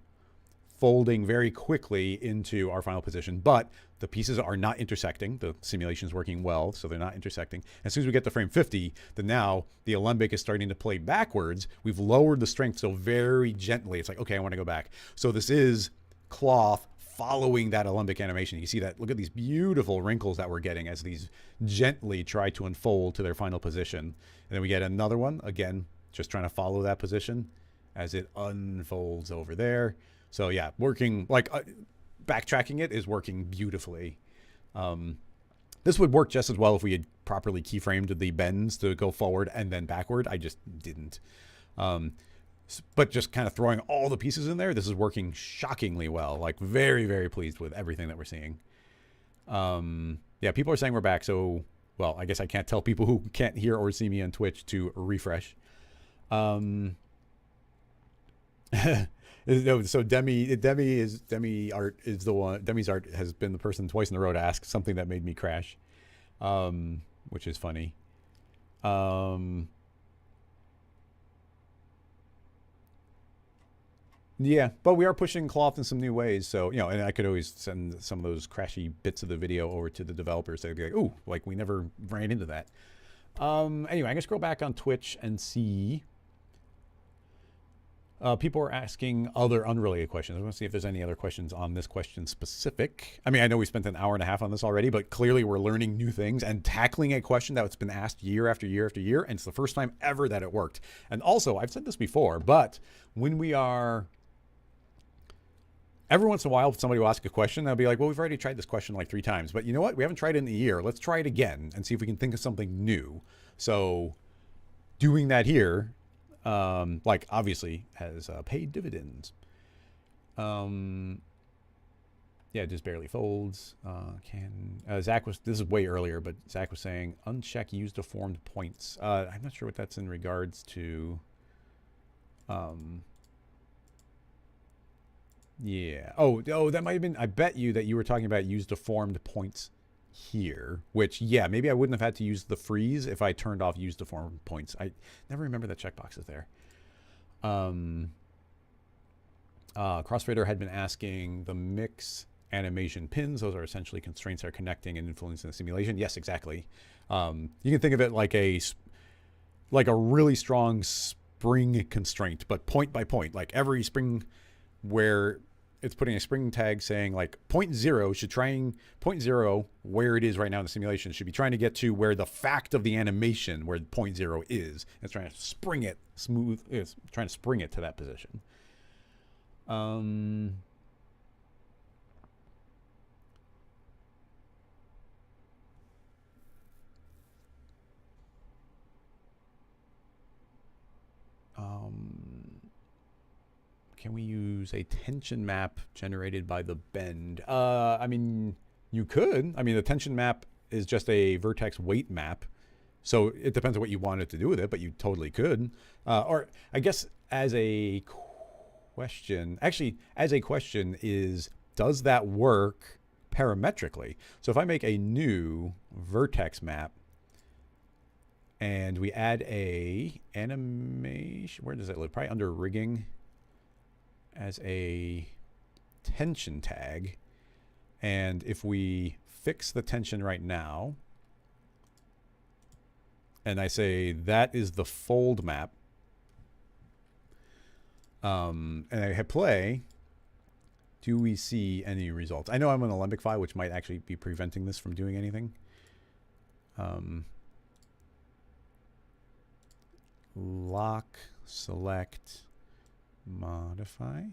folding very quickly into our final position, but the pieces are not intersecting. The simulation is working well, so they're not intersecting. As soon as we get to frame 50, then now the alembic is starting to play backwards. We've lowered the strength so very gently. It's like, okay, I want to go back. So this is cloth following that alembic animation. You see that? Look at these beautiful wrinkles that we're getting as these gently try to unfold to their final position. And then we get another one, again, just trying to follow that position as it unfolds over there. So yeah, working, like backtracking it is working beautifully. This would work just as well if we had properly keyframed the bends to go forward and then backward. I just didn't. but just kind of throwing all the pieces in there, this is working shockingly well. Like very, very pleased with everything that we're seeing. Yeah, people are saying we're back. So, well, I guess I can't tell people who can't hear or see me on Twitch to refresh. So Demi Art is the one. Demi's Art has been the person twice in a row to ask something that made me crash, which is funny. Yeah, but we are pushing Cloth in some new ways. So, you know, and I could always send some of those crashy bits of the video over to the developers. They'd be like, ooh, like we never ran into that. Anyway, I'm going to scroll back on Twitch and see. People are asking other unrelated questions. I want to see if there's any other questions on this question specific. I mean, I know we spent an hour and a half on this already, but clearly we're learning new things and tackling a question that's been asked year after year after year. And it's the first time ever that it worked. And also, I've said this before, but when we are... Every once in a while, somebody will ask a question. They'll be like, well, we've already tried this question like 3 times. But you know what? We haven't tried it in a year. Let's try it again and see if we can think of something new. So doing that here, like obviously has paid dividends. Yeah, it just barely folds. Zach was, this is way earlier, but Zach was saying uncheck use deformed points. I'm not sure what that's in regards to. Yeah. Oh, that might have been, I bet you that you were talking about use deformed points here, which, yeah, maybe I wouldn't have had to use the freeze if I turned off use deformed points. I never remember that checkbox is there. Crossfader had been asking the mix animation pins. Those are essentially constraints that are connecting and influencing the simulation. Yes, exactly. You can think of it like a really strong spring constraint, but point by point, like every spring where it's putting a spring tag saying like 0.0 should trying 0.0 where it is right now in the simulation should be trying to get to where the fact of the animation where 0.0 is. It's trying to spring it smooth. It's trying to spring it to that position. Can we use a tension map generated by the bend? I mean, you could. I mean, the tension map is just a vertex weight map. So it depends on what you wanted to do with it, but you totally could. Or I guess as a question, actually, as a question is, does that work parametrically? So if I make a new vertex map and we add a animation, where does it live? Probably under rigging as a tension tag. And if we fix the tension right now, and I say that is the fold map, and I hit play, do we see any results? I know I'm on a Alembic file, which might actually be preventing this from doing anything. Lock, select, modify.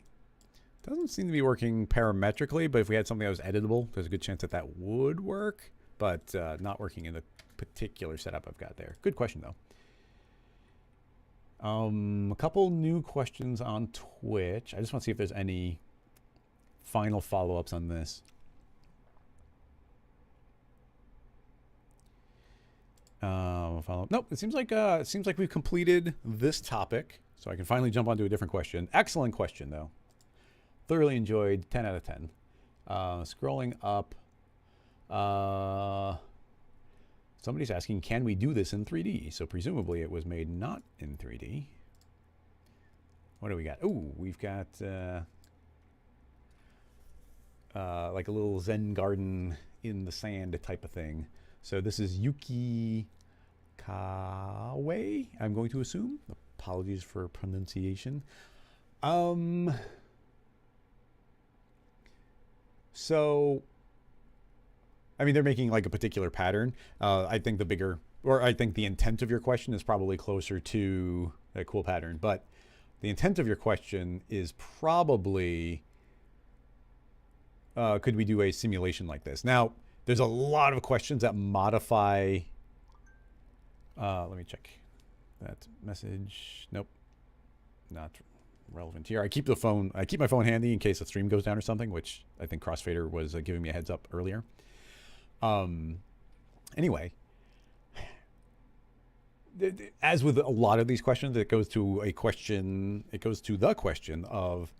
Doesn't seem to be working parametrically, but if we had something that was editable, there's a good chance that that would work, but not working in the particular setup I've got there. Good question, though. A couple new questions on Twitch. I just want to see if there's any final follow-ups on this. Nope. It seems like we've completed this topic, so I can finally jump onto a different question. Excellent question, though. Thoroughly enjoyed. 10 out of 10. Scrolling up. Somebody's asking, can we do this in 3D? So presumably it was made not in 3D. What do we got? Oh, we've got like a little Zen garden in the sand type of thing. So this is Yuki Kawe, I'm going to assume. Apologies for pronunciation. So, I mean, they're making like a particular pattern. I think the intent of your question is probably closer to a cool pattern, but the intent of your question is probably, could we do a simulation like this? Now, there's a lot of questions that modify, let me check that message. Nope. not relevant here. I keep my phone handy in case the stream goes down or something, which I think Crossfader was giving me a heads up earlier. Anyway, as with a lot of these questions, it goes to the question of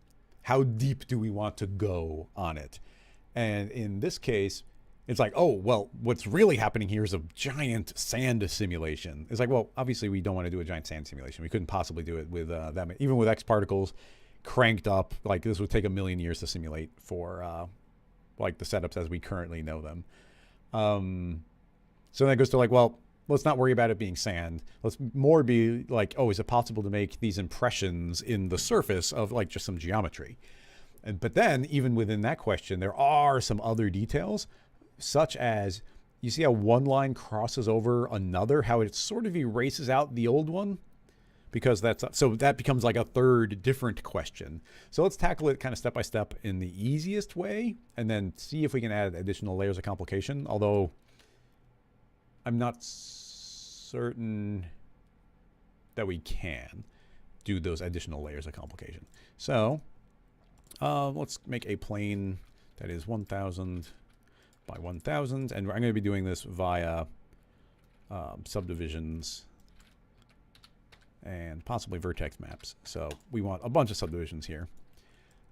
how deep do we want to go on it? And in this case, it's like, oh, well, what's really happening here is a giant sand simulation. It's like, well, obviously we don't want to do a giant sand simulation. We couldn't possibly do it with that. Even with X particles cranked up, like this would take 1,000,000 years to simulate for like the setups as we currently know them. So that goes to like, well, let's not worry about it being sand. Let's more be like, oh, is it possible to make these impressions in the surface of like just some geometry? But then even within that question, there are some other details, such as you see how one line crosses over another, how it sort of erases out the old one, because so that becomes like a third different question. So let's tackle it kind of step by step in the easiest way, and then see if we can add additional layers of complication. Although I'm not certain that we can do those additional layers of complication. So let's make a plane that is 1,000 by 1,000, and I'm going to be doing this via subdivisions and possibly vertex maps. So we want a bunch of subdivisions here,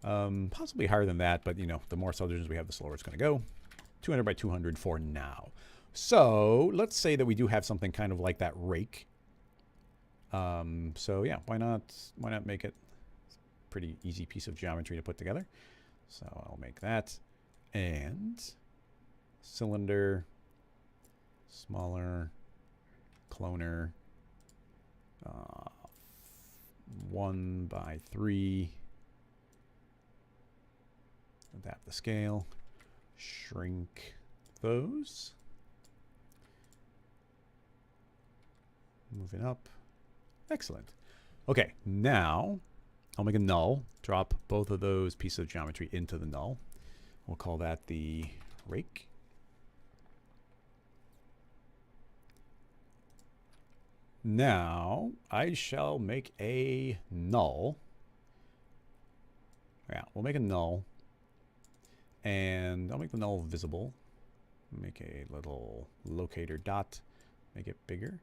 possibly higher than that, but you know, the more subdivisions we have, the slower it's going to go. 200 by 200 for now. So let's say that we do have something kind of like that rake. So yeah, why not make it a pretty easy piece of geometry to put together. So I'll make that, and cylinder, smaller, cloner, 1 by 3, adapt the scale, shrink those, move it up. Excellent. Okay, now I'll make a null, drop both of those pieces of geometry into the null. We'll call that the rake. Now I shall make a null. Yeah, we'll make a null, and I'll make the null visible. Make a little locator dot, make it bigger.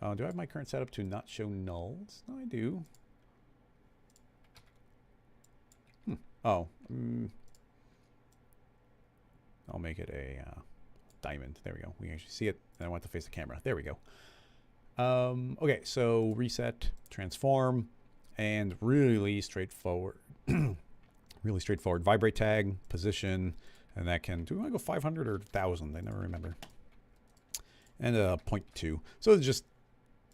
Do I have my current setup to not show nulls? No, I do. Oh, I'll make it a diamond. There we go. We can actually see it, and I want to face the camera. There we go. Okay, so reset, transform, and really straightforward. Really straightforward. Vibrate tag, position, and that can, do I go 500 or 1,000? I never remember. And 0.2. So it just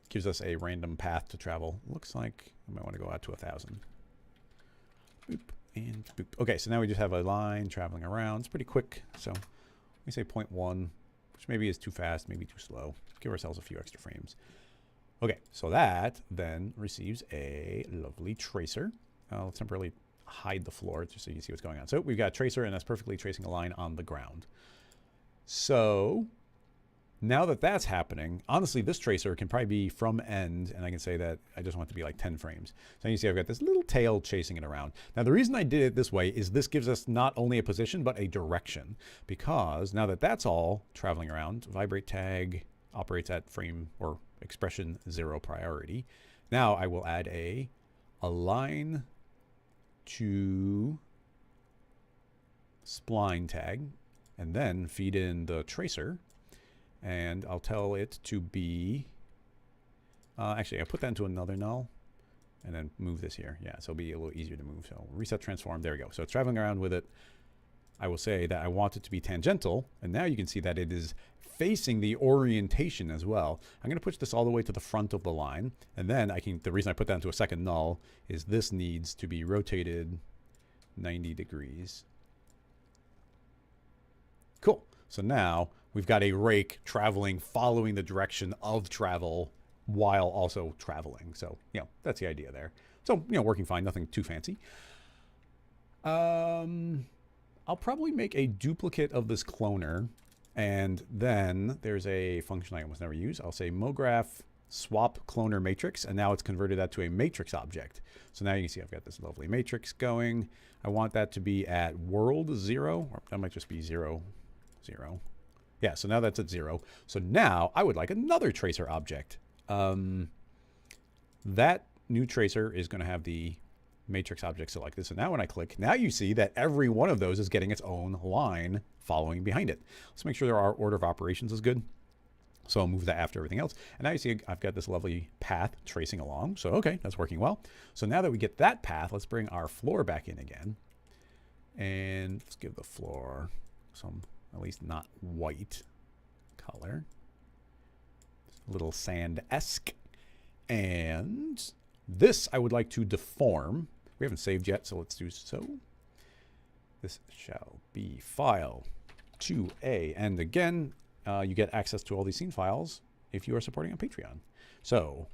gives us a random path to travel. Looks like I might want to go out to 1,000. Boop and boop. Okay, so now we just have a line traveling around. It's pretty quick. So we say 0.1, which maybe is too fast, maybe too slow. Give ourselves a few extra frames. Okay, so that then receives a lovely tracer. Let's temporarily hide the floor just so you can see what's going on. So we've got a tracer, and that's perfectly tracing a line on the ground. So now that that's happening, honestly, this tracer can probably be from end, and I can say that I just want it to be like 10 frames. So you see I've got this little tail chasing it around. Now the reason I did it this way is this gives us not only a position, but a direction. Because now that that's all traveling around, vibrate tag operates at frame or expression 0 priority. Now I will add a align to spline tag, and then feed in the tracer, and I'll tell it to be, actually I'll put that into another null, and then move this here. Yeah, so it'll be a little easier to move. So reset transform, there we go. So it's traveling around with it. I will say that I want it to be tangential, and now you can see that it is facing the orientation as well. I'm going to push this all the way to the front of the line, and then the reason I put that into a second null is this needs to be rotated 90 degrees. Cool. So now we've got a rake traveling, following the direction of travel while also traveling. So, you know, that's the idea there. So, you know, working fine, nothing too fancy. I'll probably make a duplicate of this cloner, and then there's a function I almost never use. I'll say mograph swap cloner matrix, and now it's converted that to a matrix object. So now you can see I've got this lovely matrix going. I want that to be at world 0, or that might just be 0, 0. Yeah, so now that's at 0. So now I would like another tracer object. That new tracer is going to have the matrix object selected. So now when I click, now you see that every one of those is getting its own line following behind it. Let's make sure our order of operations is good. So I'll move that after everything else. And now you see I've got this lovely path tracing along. So, okay, that's working well. So now that we get that path, let's bring our floor back in again. And let's give the floor some, at least not white color. A little sand-esque. And this I would like to deform. We haven't saved yet, so let's do so. This shall be file 2A. And again, you get access to all these scene files if you are supporting on Patreon. So,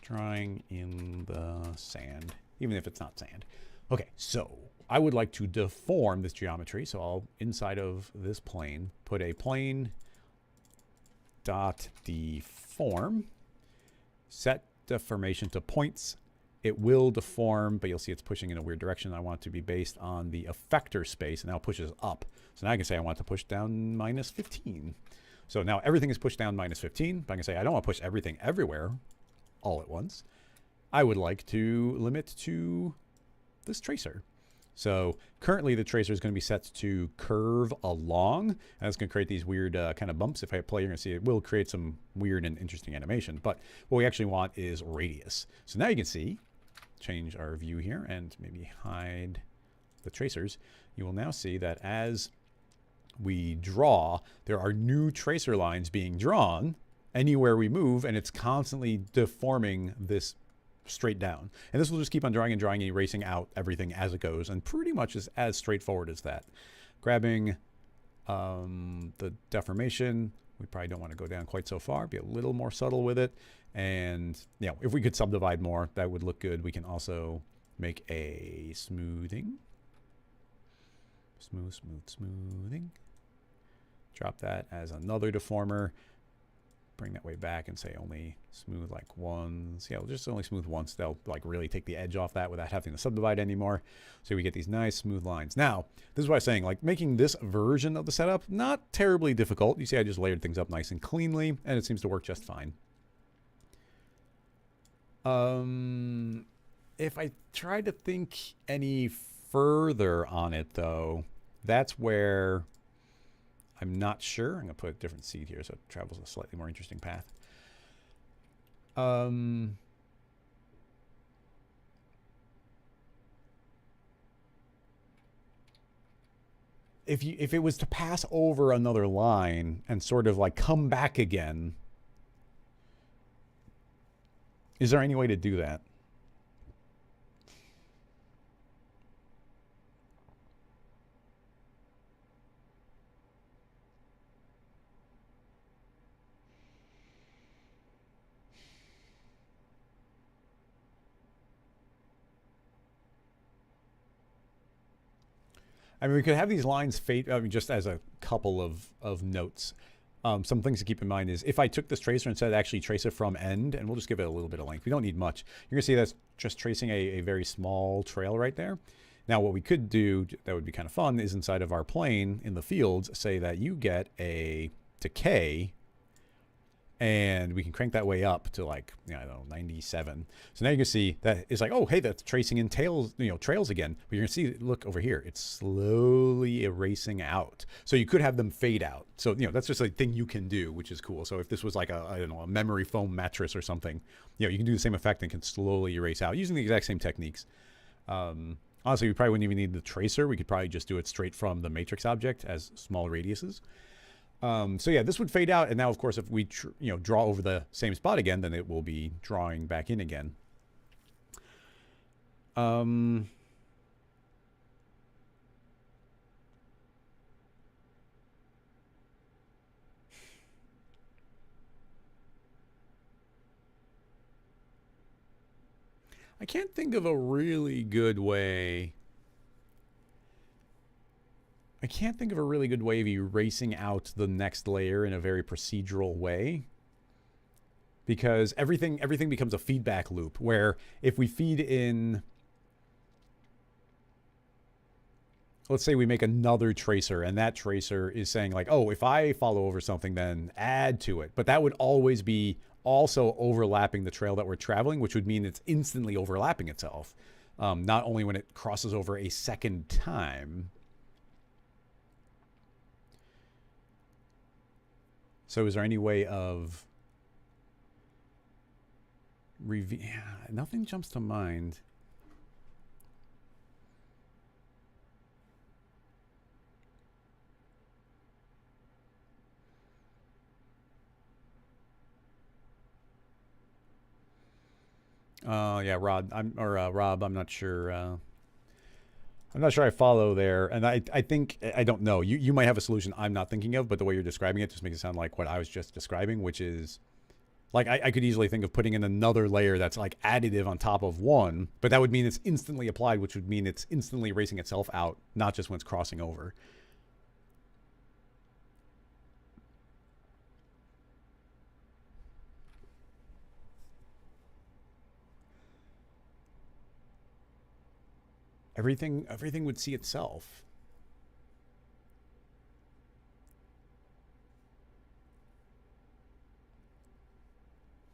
drawing in the sand, even if it's not sand. Okay, so I would like to deform this geometry. So I'll, inside of this plane, put a plane dot deform, set deformation to points. It will deform, but you'll see it's pushing in a weird direction. I want it to be based on the effector space, and now it pushes up. So now I can say I want to push down -15. So now everything is pushed down -15, but I can say I don't want to push everything everywhere all at once. I would like to limit to this tracer. So currently the tracer is going to be set to curve along, and it's going to create these weird kind of bumps. If I play, you're going to see it will create some weird and interesting animation. But what we actually want is radius. So now you can see, change our view here and maybe hide the tracers. You will now see that as we draw, there are new tracer lines being drawn anywhere we move, and it's constantly deforming this straight down. And this will just keep on drawing and drawing and erasing out everything as it goes, and pretty much is as straightforward as that. Grabbing the deformation, we probably don't want to go down quite so far, be a little more subtle with it. And you know, if we could subdivide more, that would look good. We can also make a smoothing. Smoothing. Drop that as another deformer. Bring that way back and say only smooth like once. Yeah, we'll just only smooth once. They'll like really take the edge off that without having to subdivide anymore. So we get these nice smooth lines. Now, this is what I was saying, like making this version of the setup, not terribly difficult. You see, I just layered things up nice and cleanly, and it seems to work just fine. If I try to think any further on it though, that's where I'm not sure. I'm going to put a different seed here so it travels a slightly more interesting path. If it was to pass over another line and sort of like come back again, is there any way to do that? I mean, we could have these lines fade, I mean, just as a couple of notes. Some things to keep in mind is if I took this tracer and said actually trace it from end, and we'll just give it a little bit of length. We don't need much. You're going to see that's just tracing a very small trail right there. Now, what we could do that would be kind of fun is inside of our plane in the fields, say that you get a decay, and we can crank that way up to like, I don't know, 97. So now you can see that it's like, oh, hey, that's tracing in trails again. But you're gonna see, look over here, it's slowly erasing out. So you could have them fade out. So, that's just a thing you can do, which is cool. So if this was like a memory foam mattress or something, you can do the same effect and can slowly erase out using the exact same techniques. Honestly, we probably wouldn't even need the tracer. We could probably just do it straight from the matrix object as small radiuses. So yeah, this would fade out, and now of course if we draw over the same spot again, then it will be drawing back in again. I can't think of a really good way. I can't think of a really good way of erasing out the next layer in a very procedural way, because everything becomes a feedback loop where if we feed in, let's say we make another tracer and that tracer is saying like, oh, if I follow over something, then add to it. But that would always be also overlapping the trail that we're traveling, which would mean it's instantly overlapping itself. Not only when it crosses over a second time. So is there any way of nothing jumps to mind. Yeah, Rob, I'm not sure. I'm not sure I follow there. And I think, I don't know. You might have a solution I'm not thinking of, but the way you're describing it just makes it sound like what I was just describing, which is like, I could easily think of putting in another layer that's like additive on top of one, but that would mean it's instantly applied, which would mean it's instantly erasing itself out, not just when it's crossing over. Everything would see itself.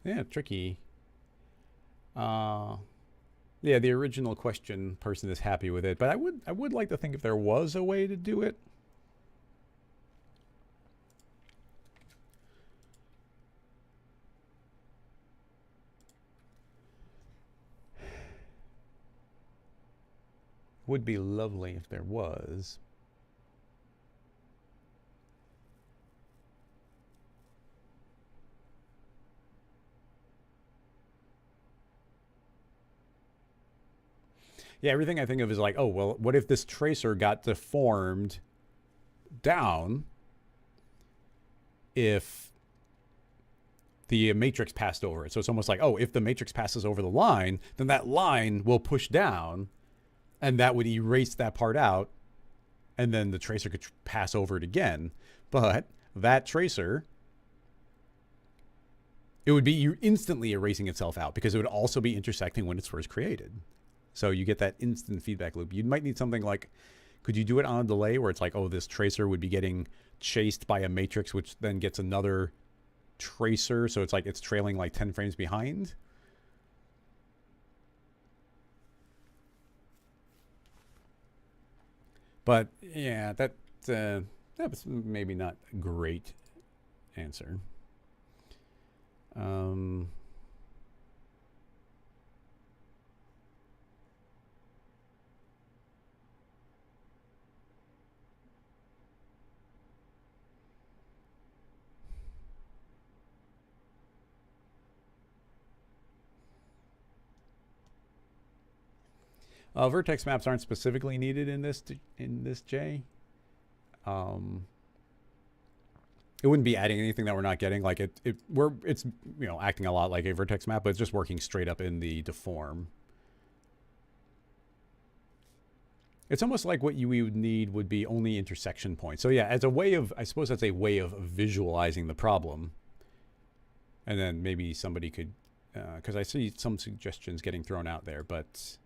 Yeah, tricky. Yeah, the original question person is happy with it, but I would like to think if there was a way to do it. Would be lovely if there was. Yeah, everything I think of is like, oh, well, what if this tracer got deformed down if the matrix passed over it? So it's almost like, oh, if the matrix passes over the line, then that line will push down, and that would erase that part out, and then the tracer could pass over it again. But that tracer, it would be instantly erasing itself out because it would also be intersecting when it's first created. So you get that instant feedback loop. You might need something like, could you do it on a delay where it's like, oh, this tracer would be getting chased by a matrix, which then gets another tracer. So it's like it's trailing like 10 frames behind. But yeah, that was maybe not a great answer. Vertex maps aren't specifically needed in this J. It wouldn't be adding anything that we're not getting. Like it's acting a lot like a vertex map, but it's just working straight up in the deform. It's almost like what we would need would be only intersection points. So yeah, as a way of, I suppose that's a way of visualizing the problem. And then maybe somebody could, because I see some suggestions getting thrown out there, but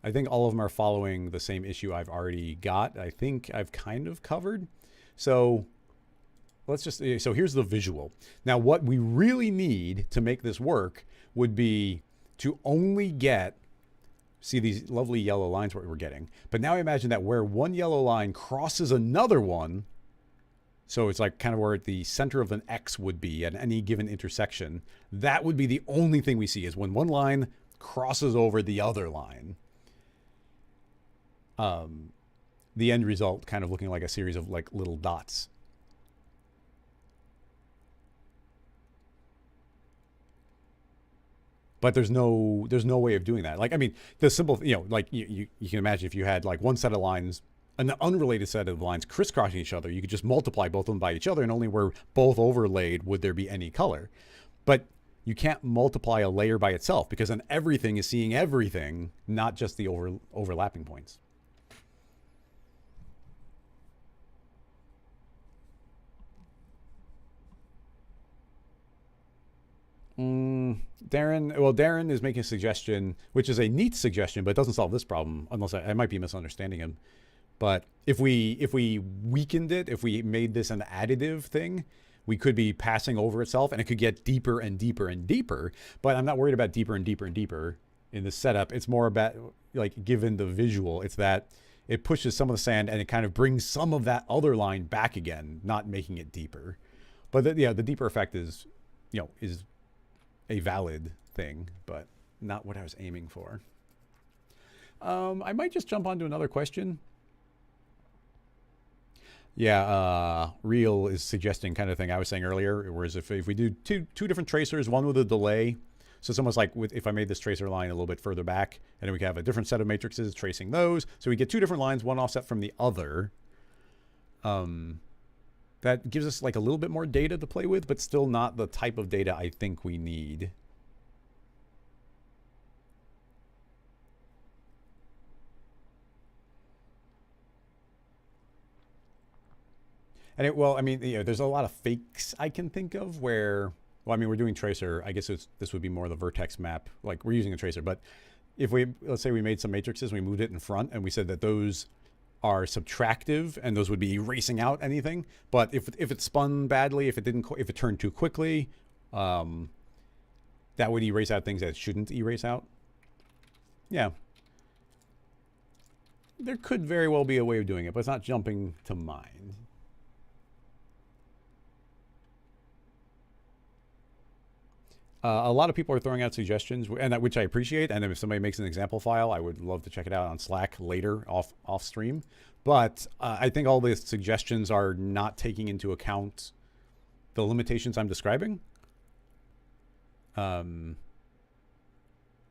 I think all of them are following the same issue I've already got. I think I've kind of covered. So let's just, so here's the visual. Now what we really need to make this work would be to only get, see these lovely yellow lines what we're getting. But now imagine that where one yellow line crosses another one, so it's like kind of where the center of an X would be at any given intersection, that would be the only thing we see is when one line crosses over the other line. The end result kind of looking like a series of like little dots. But there's no way of doing that. Like, I mean, the simple, like you can imagine if you had like one set of lines, an unrelated set of lines crisscrossing each other, you could just multiply both of them by each other, and only where both overlaid would there be any color. But you can't multiply a layer by itself because then everything is seeing everything, not just the overlapping points. Darren is making a suggestion, which is a neat suggestion, but it doesn't solve this problem, unless I might be misunderstanding him. But if we weakened it, if we made this an additive thing, we could be passing over itself, and it could get deeper and deeper and deeper. But I'm not worried about deeper and deeper and deeper in the setup. It's more about, like, given the visual, it's that it pushes some of the sand and it kind of brings some of that other line back again, not making it deeper. But the deeper effect is, is a valid thing, but not what I was aiming for. I might just jump on to another question. Yeah, Real is suggesting kind of thing I was saying earlier, whereas if we do two different tracers, one with a delay, so it's almost like if I made this tracer line a little bit further back, and then we can have a different set of matrices tracing those, so we get two different lines, one offset from the other. That gives us like a little bit more data to play with, but still not the type of data I think we need. And there's a lot of fakes I can think of where, we're doing tracer. I guess this would be more the vertex map. Like, we're using a tracer, but if let's say we made some matrices, we moved it in front, and we said that those are subtractive, and those would be erasing out anything. But if it spun badly, if it turned too quickly, that would erase out things that it shouldn't erase out. Yeah. There could very well be a way of doing it, but it's not jumping to mind. A lot of people are throwing out suggestions, and which I appreciate. And if somebody makes an example file, I would love to check it out on Slack later off stream. But I think all the suggestions are not taking into account the limitations I'm describing.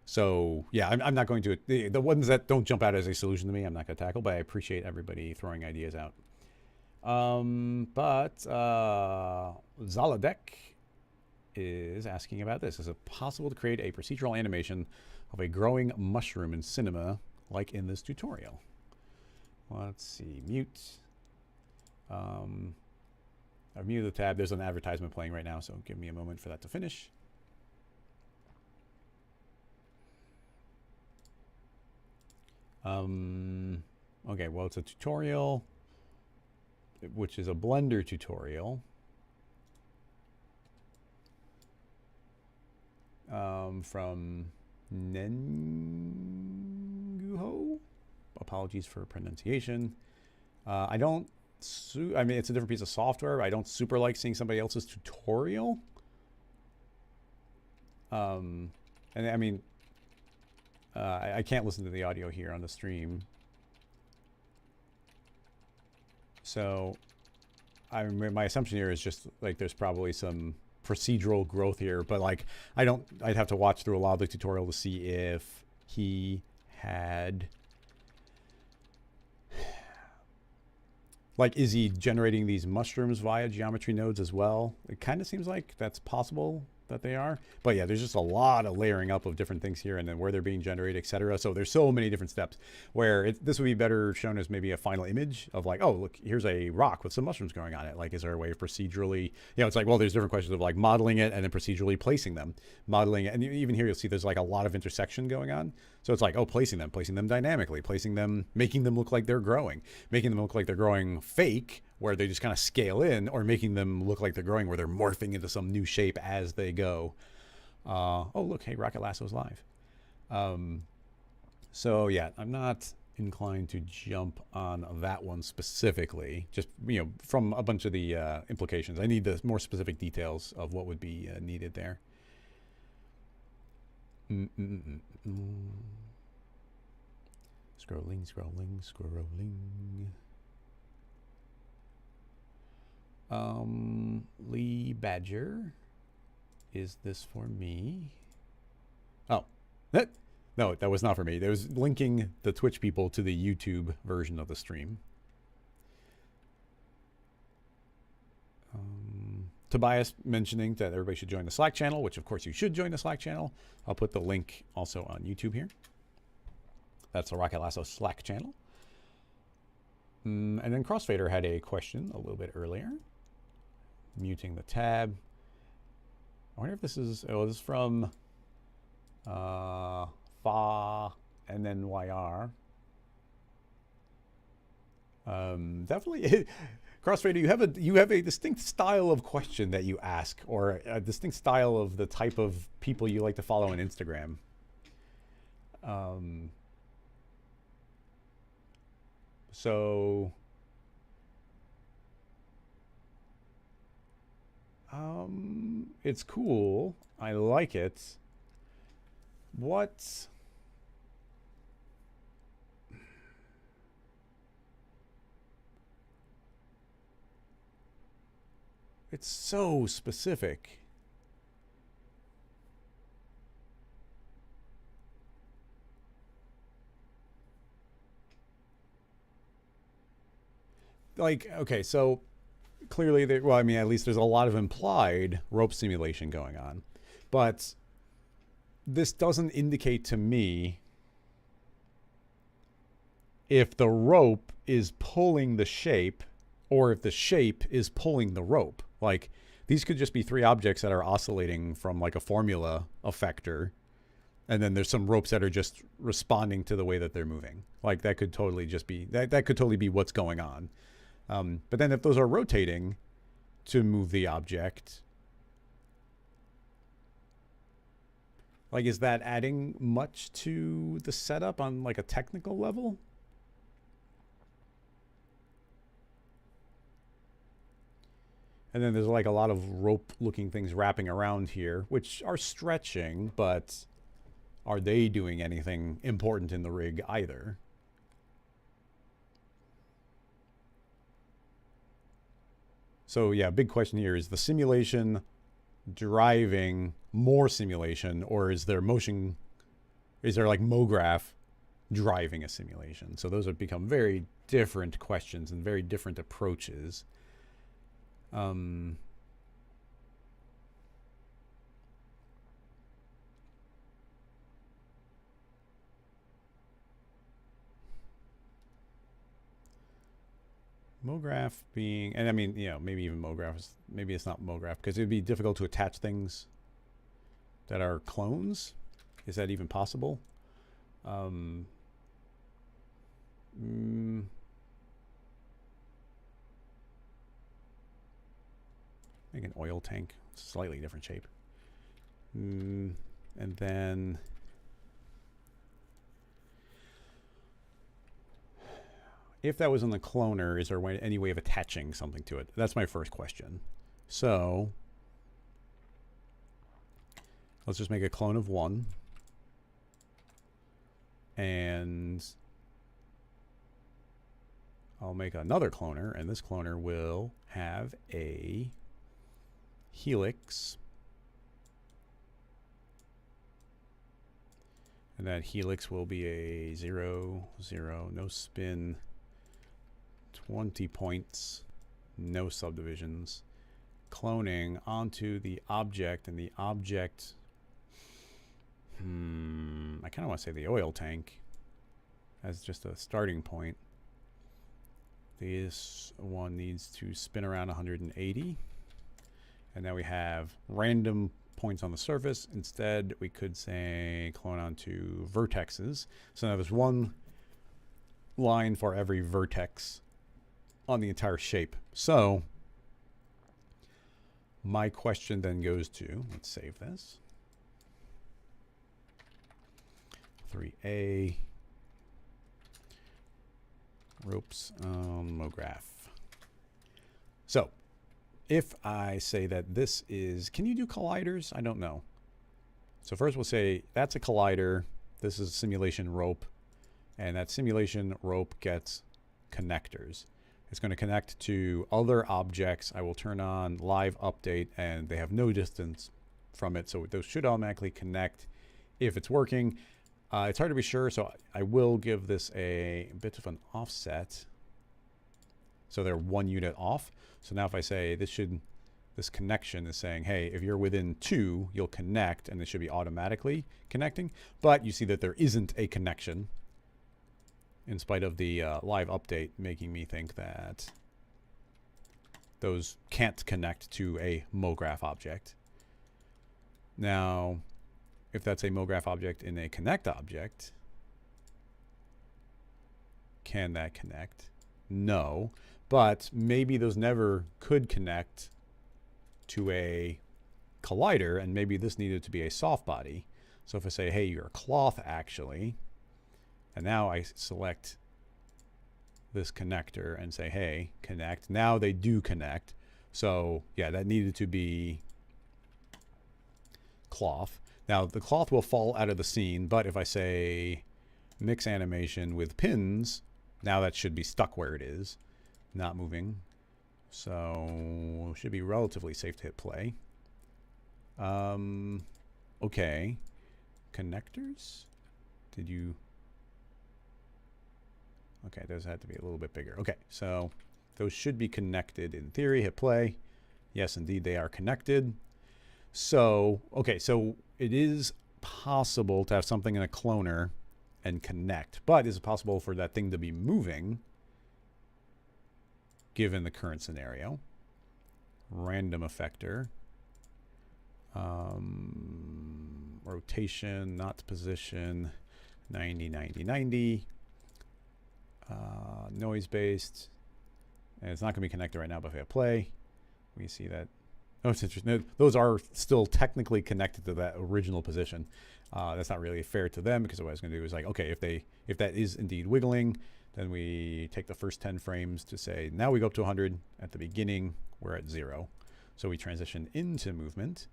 So yeah, I'm not going to the ones that don't jump out as a solution to me, I'm not going to tackle. But I appreciate everybody throwing ideas out. But Zaladek is asking about this. Is it possible to create a procedural animation of a growing mushroom in cinema like in this tutorial? Let's see. Mute. I've muted the tab. There's an advertisement playing right now, so give me a moment for that to finish. Okay, well, it's a tutorial, which is a Blender tutorial. From Nenguho. Apologies for pronunciation. It's a different piece of software. I don't super like seeing somebody else's tutorial. I can't listen to the audio here on the stream. So my assumption here is just like there's probably some procedural growth here, but like I'd have to watch through a lot of the tutorial to see if he had, like, is he generating these mushrooms via geometry nodes as well? It kind of seems like that's possible that they are, but yeah, there's just a lot of layering up of different things here, and then where they're being generated, etc. So there's so many different steps where this would be better shown as maybe a final image of like, oh, look, here's a rock with some mushrooms growing on it. Like, is there a way of procedurally, it's like, well, there's different questions of like modeling it and then procedurally placing them, modeling it. And even here, you'll see there's like a lot of intersection going on. So it's like, oh, placing them dynamically, placing them, making them look like they're growing, making them look like they're growing fake, where they just kind of scale in, or making them look like they're growing where they're morphing into some new shape as they go. Oh, look, hey, Rocket Lasso's live. So yeah, I'm not inclined to jump on that one specifically, just, from a bunch of the implications. I need the more specific details of what would be needed there. Scrolling. Lee Badger, is this for me? Oh, no, that was not for me. That was linking the Twitch people to the YouTube version of the stream. Tobias mentioning that everybody should join the Slack channel, which of course you should join the Slack channel. I'll put the link also on YouTube here. That's the Rocket Lasso Slack channel. And then Crossfader had a question a little bit earlier. Muting the tab. I wonder if this is, oh, this is from Fa and then YR. Definitely, Crossfader, you have a distinct style of question that you ask, or a distinct style of the type of people you like to follow on Instagram. So, it's cool. I like it. What? It's so specific. Like, okay, so clearly, well, I mean, at least there's a lot of implied rope simulation going on. But this doesn't indicate to me if the rope is pulling the shape or if the shape is pulling the rope. Like, these could just be three objects that are oscillating from like a formula effector, and then there's some ropes that are just responding to the way that they're moving. Like, that could totally just be that could totally be what's going on. But then if those are rotating to move the object, like, is that adding much to the setup on like a technical level? And then there's like a lot of rope looking things wrapping around here, which are stretching, but are they doing anything important in the rig either? So yeah, big question here, is the simulation driving more simulation, or is there motion, is there like MoGraph driving a simulation? So those have become very different questions and very different approaches. MoGraph being, and I mean, you know, maybe even MoGraph is, maybe it's not MoGraph because it'd be difficult to attach things that are clones. Is that even possible? Make an oil tank, slightly different shape. And then if that was in the cloner, is there any way of attaching something to it? That's my first question. So let's just make a clone of one. And I'll make another cloner, and this cloner will have a helix. And that helix will be a 0, 0, no spin, 20 points, no subdivisions. Cloning onto the object, and the object, I kind of want to say the oil tank as just a starting point. This one needs to spin around 180. And now we have random points on the surface. Instead, we could say clone onto vertexes. So now there's one line for every vertex on the entire shape. So my question then goes to, let's save this. 3A, ropes on MoGraph. So if I say that this is, can you do colliders? I don't know. So first we'll say that's a collider. This is a simulation rope. And that simulation rope gets connectors. It's going to connect to other objects. I will turn on live update, and they have no distance from it. So those should automatically connect if it's working. It's hard to be sure, so I will give this a bit of an offset. So they're 1 unit off. So now if I say this connection is saying, hey, if you're within 2, you'll connect, and it should be automatically connecting. But you see that there isn't a connection, in spite of the live update making me think that those can't connect to a MoGraph object. Now, if that's a MoGraph object in a connect object, can that connect? No, but maybe those never could connect to a collider, and maybe this needed to be a soft body. So if I say, hey, you're a cloth actually, and now I select this connector and say, hey, connect. Now they do connect. So yeah, that needed to be cloth. Now the cloth will fall out of the scene, but if I say mix animation with pins, now that should be stuck where it is, not moving. So it should be relatively safe to hit play. Okay. Connectors? Did you... Okay, those had to be a little bit bigger. Okay, so those should be connected in theory. Hit play. Yes, indeed, they are connected. So, okay, so it is possible to have something in a cloner and connect, but is it possible for that thing to be moving given the current scenario? Random effector. Rotation, not position, 90, 90, 90. Noise based, and it's not going to be connected right now, but if I play, we see that. Oh, it's interesting. Those are still technically connected to that original position. That's not really fair to them, because what I was going to do is like, okay, if that is indeed wiggling, then we take the first 10 frames to say, now we go up to 100. At the beginning, we're at 0. So we transition into movement,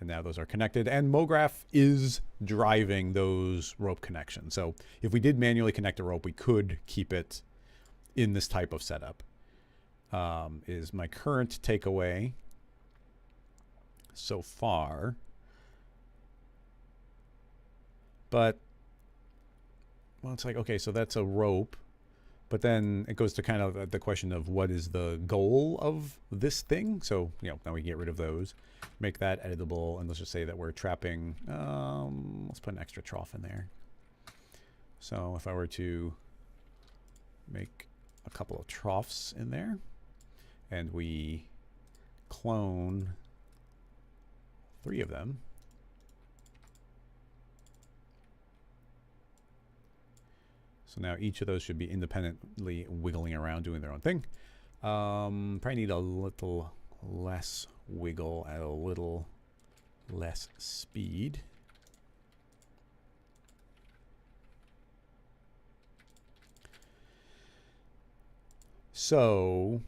and now those are connected, and MoGraph is driving those rope connections. So if we did manually connect a rope, we could keep it in this type of setup. Is my current takeaway so far. But, well, it's like, okay, so that's a rope. But then it goes to kind of the question of what is the goal of this thing? So, you know, now we get rid of those, make that editable, and let's just say that we're trapping, let's put an extra trough in there. So if I were to make a couple of troughs in there, and we clone 3 of them, so now each of those should be independently wiggling around doing their own thing. Probably need a little less wiggle at a little less speed. So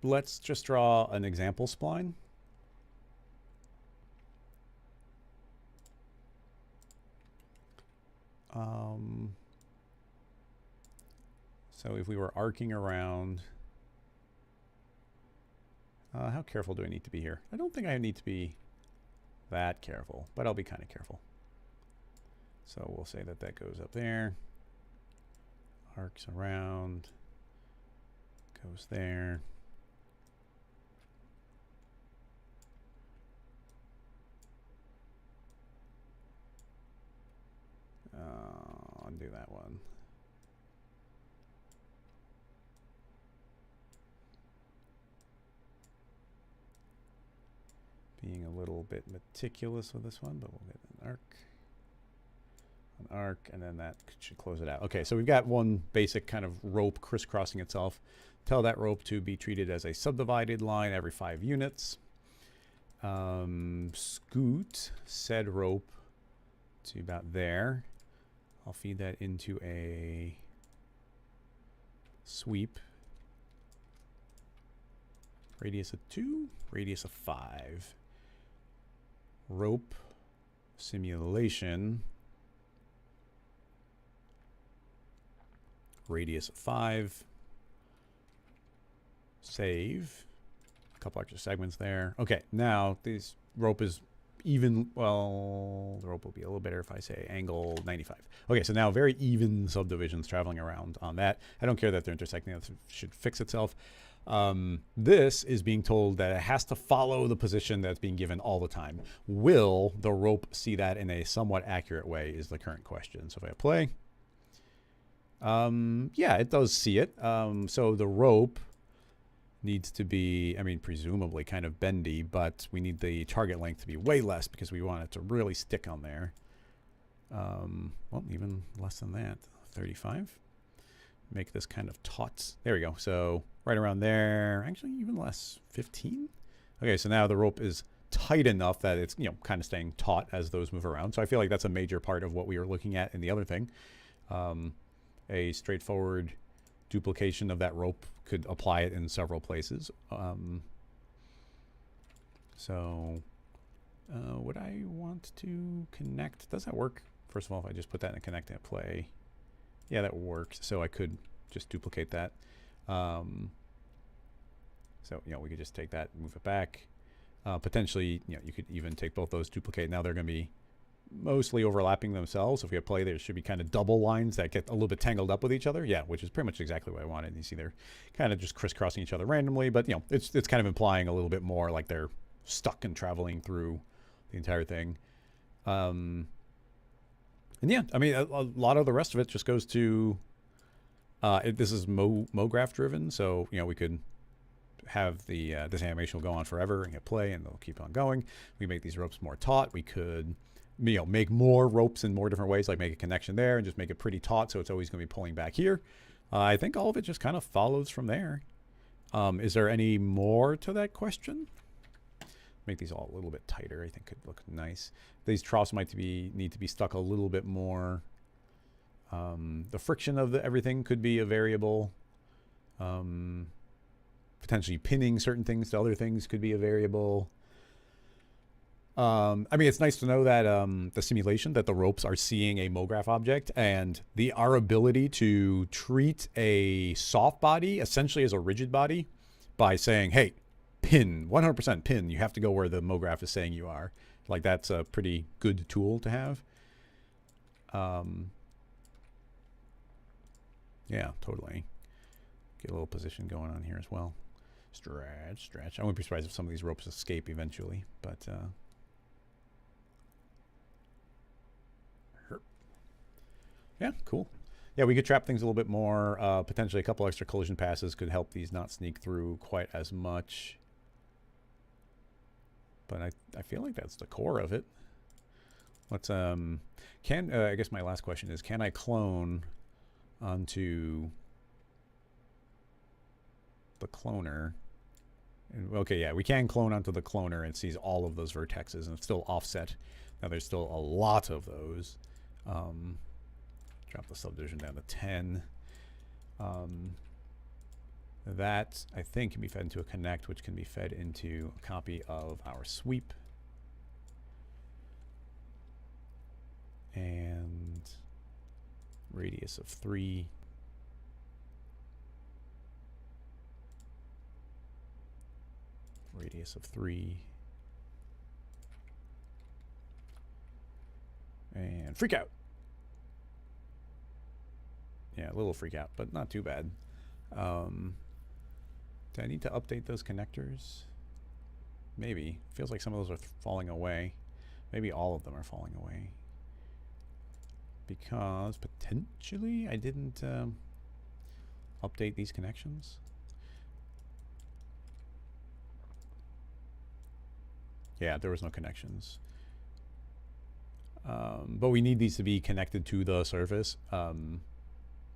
let's just draw an example spline. So if we were arcing around, how careful do I need to be here? I don't think I need to be that careful, but I'll be kind of careful. So we'll say that that goes up there, arcs around, goes there. Undo that one. Being a little bit meticulous with this one, but we'll get an arc, and then that should close it out. Okay, so we've got one basic kind of rope crisscrossing itself. Tell that rope to be treated as a subdivided line every 5 units. Scoot said rope to about there. I'll feed that into a sweep. Radius of 2, radius of 5. Rope simulation. Radius of 5. Save. A couple extra segments there. Okay, now this rope is even, well, the rope will be a little better if I say angle 95. Okay, so now very even subdivisions traveling around on that. I don't care that they're intersecting. That should fix itself. This is being told that it has to follow the position that's being given all the time. Will the rope see that in a somewhat accurate way is the current question. So if I play, yeah, it does see it. So the rope needs to be, I mean, presumably kind of bendy, but we need the target length to be way less because we want it to really stick on there. Well, even less than that, 35. Make this kind of taut. There we go. So right around there, actually even less, 15. Okay, so now the rope is tight enough that it's, you know, kind of staying taut as those move around. So I feel like that's a major part of what we were looking at in the other thing. A straightforward duplication of that rope could apply it in several places. Would I want to connect? Does that work? First of all, if I just put that in a connect and play, yeah, that works. So I could just duplicate that. So, you know, we could just take that, move it back. Potentially, you know, you could even take both those, duplicate. Now they're going to be mostly overlapping themselves. If we have play, there should be kind of double lines that get a little bit tangled up with each other. Yeah, which is pretty much exactly what I wanted. You see they're kind of just crisscrossing each other randomly, but, you know, it's kind of implying a little bit more like they're stuck and traveling through the entire thing. And yeah, I mean, a lot of the rest of it just goes to, this is MoGraph driven. So, you know, we could have the, this animation will go on forever and hit play and they'll keep on going. We make these ropes more taut. We could, you know, make more ropes in more different ways, like make a connection there and just make it pretty taut. So it's always going to be pulling back here. I think all of it just kind of follows from there. Is there any more to that question? Make these all a little bit tighter. I think could look nice. These troughs might need to be stuck a little bit more. The friction of everything could be a variable. Potentially pinning certain things to other things could be a variable. I mean, it's nice to know that the simulation, that the ropes are seeing a MoGraph object, and our ability to treat a soft body essentially as a rigid body by saying, hey, pin, 100% pin, you have to go where the MoGraph is saying you are. Like, that's a pretty good tool to have. Yeah, totally. Get a little position going on here as well. Stretch, stretch. I wouldn't be surprised if some of these ropes escape eventually, but yeah, cool. Yeah, we could trap things a little bit more. Potentially a couple extra collision passes could help these not sneak through quite as much. But I feel like that's the core of it. Let's I guess my last question is, can I clone onto the cloner? And, okay, yeah, we can clone onto the cloner and sees all of those vertexes and it's still offset. Now there's still a lot of those. Drop the subdivision down to 10. That, I think, can be fed into a connect, which can be fed into a copy of our sweep. And radius of 3. Radius of 3. And freak out. Yeah, a little freak out, but not too bad. Do I need to update those connectors? Maybe. Feels like some of those are falling away. Maybe all of them are falling away. Because potentially I didn't update these connections. Yeah, there was no connections. But we need these to be connected to the surface. And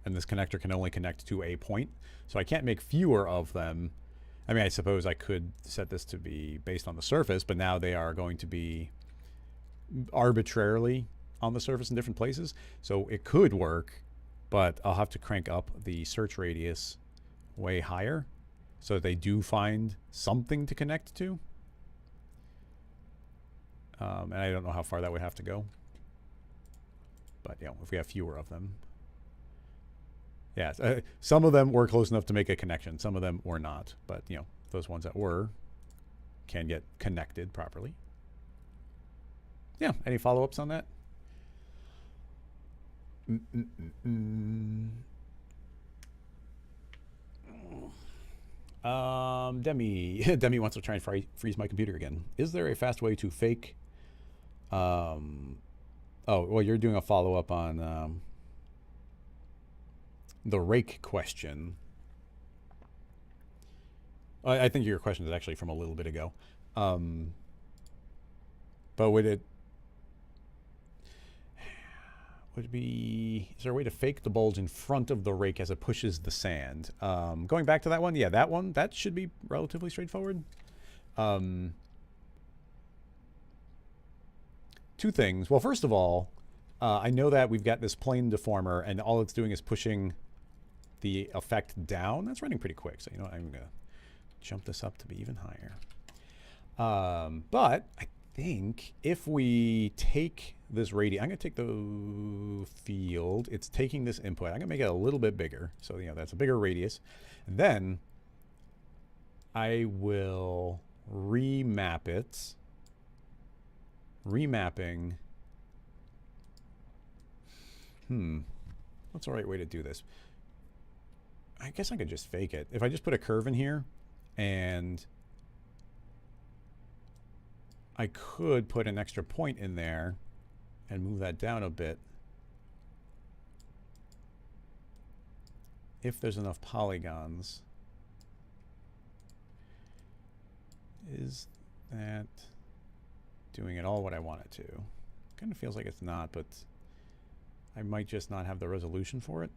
this connector can only connect to a point. So I can't make fewer of them. I mean, I suppose I could set this to be based on the surface, but now they are going to be arbitrarily on the surface in different places. So it could work, but I'll have to crank up the search radius way higher so that they do find something to connect to. And I don't know how far that would have to go. But, you know, if we have fewer of them. Yeah, some of them were close enough to make a connection. Some of them were not. But, you know, those ones that were can get connected properly. Yeah, any follow-ups on that? Demi wants to try and freeze my computer again. Is there a fast way to fake? Oh, well, you're doing a follow-up on the rake question. I think your question is actually from a little bit ago. Um, but would it be, is there a way to fake the bulge in front of the rake as it pushes the sand? Going back to that one, yeah, that should be relatively straightforward. Two things. Well, first of all, I know that we've got this plane deformer, and all it's doing is pushing the effect down. That's running pretty quick, so you know what, I'm going to jump this up to be even higher. But I think if we take this radius, I'm going to take the field. It's taking this input. I'm going to make it a little bit bigger. So, you know, that's a bigger radius. And then I will remap it. Remapping. What's the right way to do this? I guess I could just fake it. If I just put a curve in here, and I could put an extra point in there and move that down a bit if there's enough polygons. Is that doing it all what I want it to? Kind of feels like it's not, but I might just not have the resolution for it.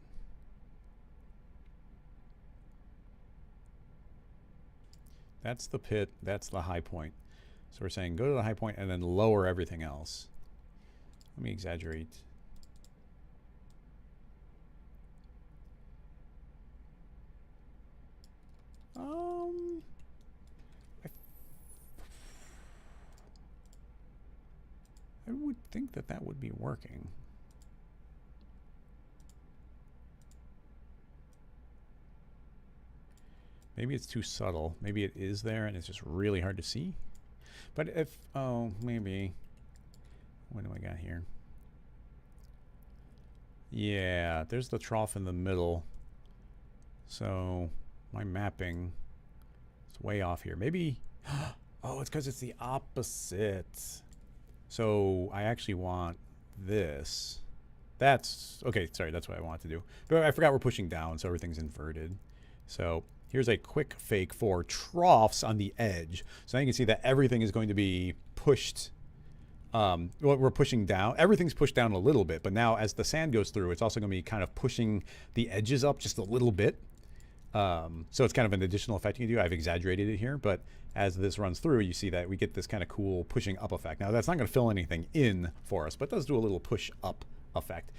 That's the pit, that's the high point. So we're saying go to the high point and then lower everything else. Let me exaggerate. I would think that that would be working. Maybe it's too subtle. Maybe it is there and it's just really hard to see. But if, oh, maybe. What do I got here? Yeah, there's the trough in the middle. So my mapping is way off here. Maybe, oh, it's because it's the opposite. So I actually want this. That's, okay, sorry, that's what I want to do. But I forgot we're pushing down, so everything's inverted. So here's a quick fake for troughs on the edge. So now you can see that everything is going to be pushed. Well, we're pushing down. Everything's pushed down a little bit, but now as the sand goes through, it's also going to be kind of pushing the edges up just a little bit. So it's kind of an additional effect you can do. I've exaggerated it here, but as this runs through, you see that we get this kind of cool pushing up effect. Now, that's not going to fill anything in for us, but it does do a little push up effect.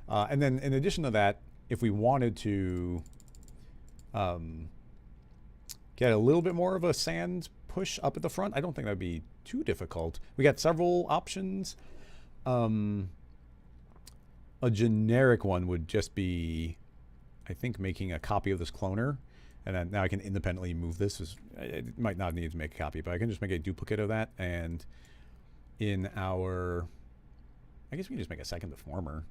And then in addition to that, if we wanted to get a little bit more of a sand push up at the front, I don't think that would be too difficult. We got several options. A generic one would just be, I think, making a copy of this cloner, and then now I can independently move this. It might not need to make a copy, but I can just make a duplicate of that, and in our, I guess we can just make a second deformer.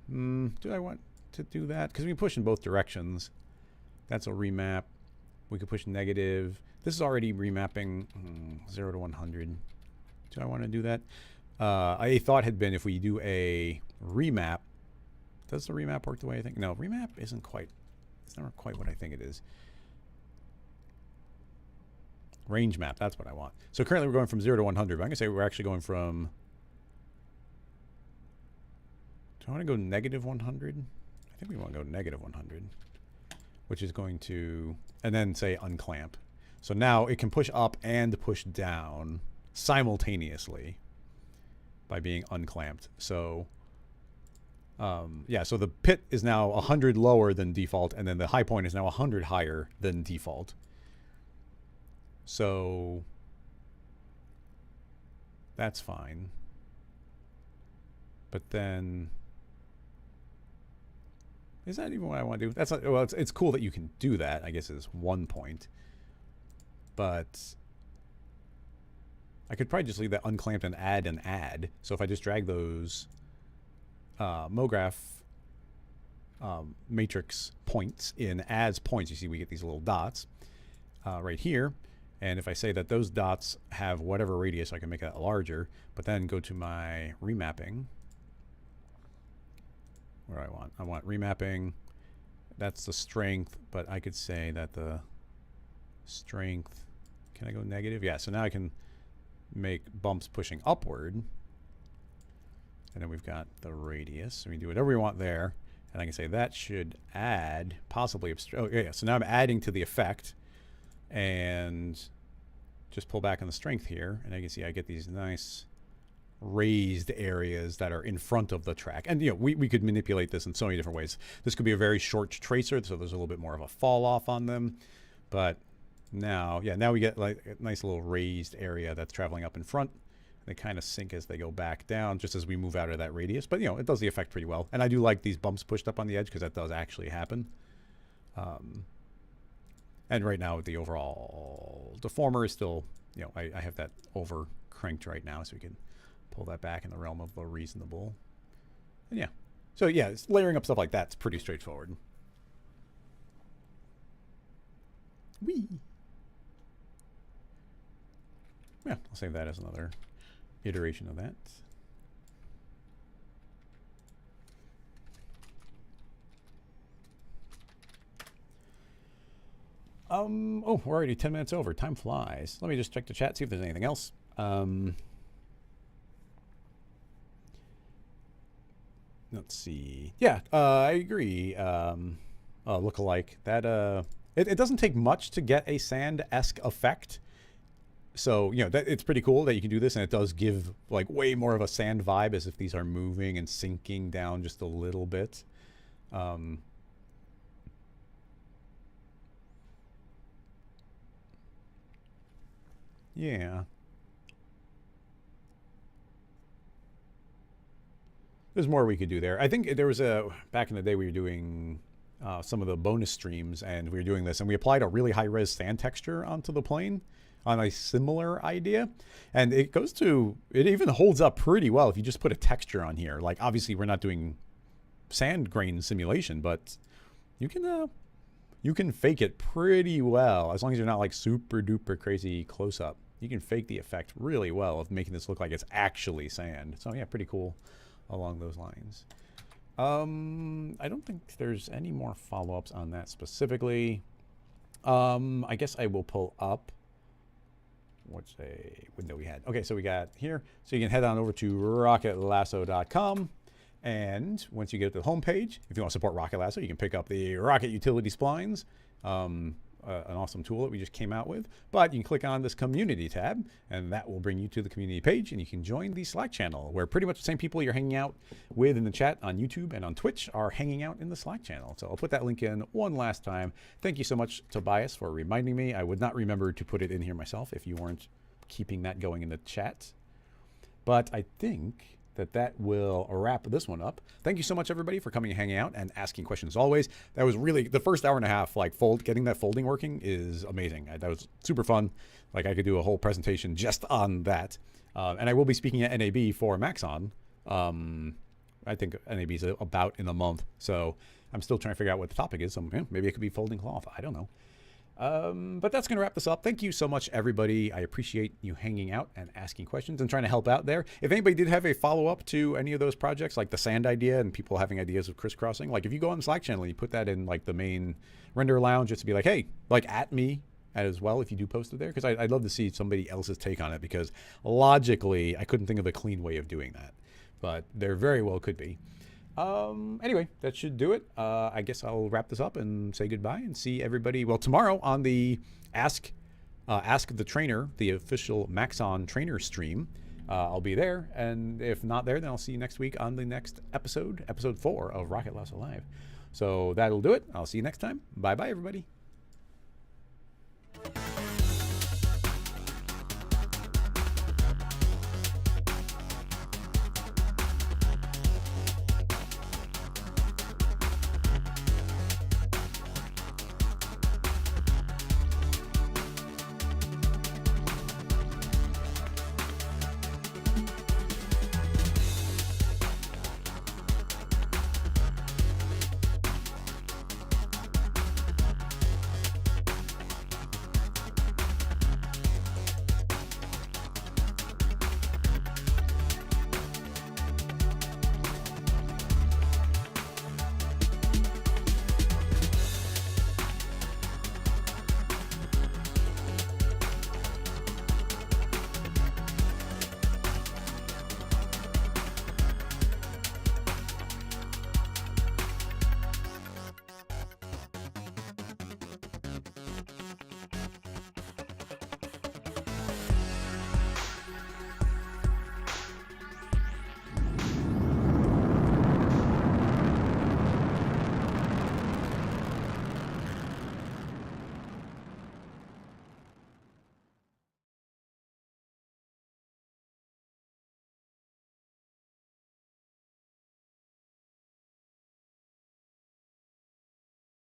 Do I want to do that? Because we can push in both directions. That's a remap. We could push negative. This is already remapping 0 to 100. Do I want to do that? A thought had been if we do a remap. Does the remap work the way I think? No, remap isn't quite, it's never quite what I think it is. Range map, that's what I want. So currently we're going from 0 to 100, but I'm going to say we're actually going from, do I want to go negative 100? I think we want to go negative 100, which is going to, and then say unclamp. So now it can push up and push down simultaneously by being unclamped. So yeah, so the pit is now 100 lower than default, and then the high point is now 100 higher than default. So that's fine. But then, is that even what I want to do? That's not, well, it's cool that you can do that, I guess, is one point. But I could probably just leave that unclamped and add. So if I just drag those MoGraph matrix points in as points, you see we get these little dots right here. And if I say that those dots have whatever radius, I can make that larger, but then go to my remapping. What do I want? I want remapping. That's the strength, but I could say that the strength. Can I go negative? Yeah, so now I can make bumps pushing upward. And then we've got the radius. So we can do whatever we want there. And I can say that should add, possibly, oh yeah, so now I'm adding to the effect. And just pull back on the strength here. And I can see I get these nice raised areas that are in front of the track. And, you know, we could manipulate this in so many different ways. This could be a very short tracer, so there's a little bit more of a fall off on them. But now, yeah, now we get like a nice little raised area that's traveling up in front. They kind of sink as they go back down, just as we move out of that radius. But, you know, it does the effect pretty well. And I do like these bumps pushed up on the edge because that does actually happen. And right now, the overall deformer is still, you know, I have that over cranked right now, so we can pull that back in the realm of the reasonable. And yeah. So, yeah, it's layering up stuff like that's pretty straightforward. Whee! Yeah, I'll save that as another iteration of that. Oh, we're already 10 minutes over. Time flies. Let me just check the chat, see if there's anything else. Let's see. Yeah, I agree. Look-alike. That it doesn't take much to get a sand-esque effect. So, you know, it's pretty cool that you can do this, and it does give like way more of a sand vibe as if these are moving and sinking down just a little bit. Yeah. There's more we could do there. I think there was back in the day we were doing some of the bonus streams, and we were doing this, and we applied a really high-res sand texture onto the plane on a similar idea. And it even holds up pretty well if you just put a texture on here. Like, obviously we're not doing sand grain simulation, but you can fake it pretty well as long as you're not like super duper crazy close up. You can fake the effect really well of making this look like it's actually sand. So yeah, pretty cool along those lines. I don't think there's any more follow-ups on that specifically. I guess I will pull up what's a window we had. Okay, so we got here. So you can head on over to rocketlasso.com. And once you get to the home page, if you want to support Rocket Lasso, you can pick up the Rocket Utility Splines, an awesome tool that we just came out with. But you can click on this community tab, and that will bring you to the community page, and you can join the Slack channel, where pretty much the same people you're hanging out with in the chat on YouTube and on Twitch are hanging out in the Slack channel. So I'll put that link in one last time. Thank you so much, Tobias, for reminding me. I would not remember to put it in here myself if you weren't keeping that going in the chat. But I think that will wrap this one up. Thank you so much, everybody, for coming and hanging out and asking questions as always. That was really the first hour and a half, like getting that folding working is amazing. That was super fun. Like, I could do a whole presentation just on that. And I will be speaking at NAB for Maxon. I think NAB is about in a month. So I'm still trying to figure out what the topic is. So maybe it could be folding cloth. I don't know. But that's going to wrap this up. Thank you so much, everybody. I appreciate you hanging out and asking questions and trying to help out there. If anybody did have a follow-up to any of those projects, like the sand idea and people having ideas of crisscrossing, like if you go on the Slack channel and you put that in like the main render lounge, just to be like, hey, like at me as well if you do post it there, because I'd love to see somebody else's take on it, because logically I couldn't think of a clean way of doing that, but there very well could be. Anyway, that should do it. I guess I'll wrap this up and say goodbye and see everybody. Well, tomorrow on the Ask the Trainer, the official Maxon trainer stream, I'll be there. And if not there, then I'll see you next week on the next episode 4 of Rocket Lasso Live. So that'll do it. I'll see you next time. Bye-bye, everybody.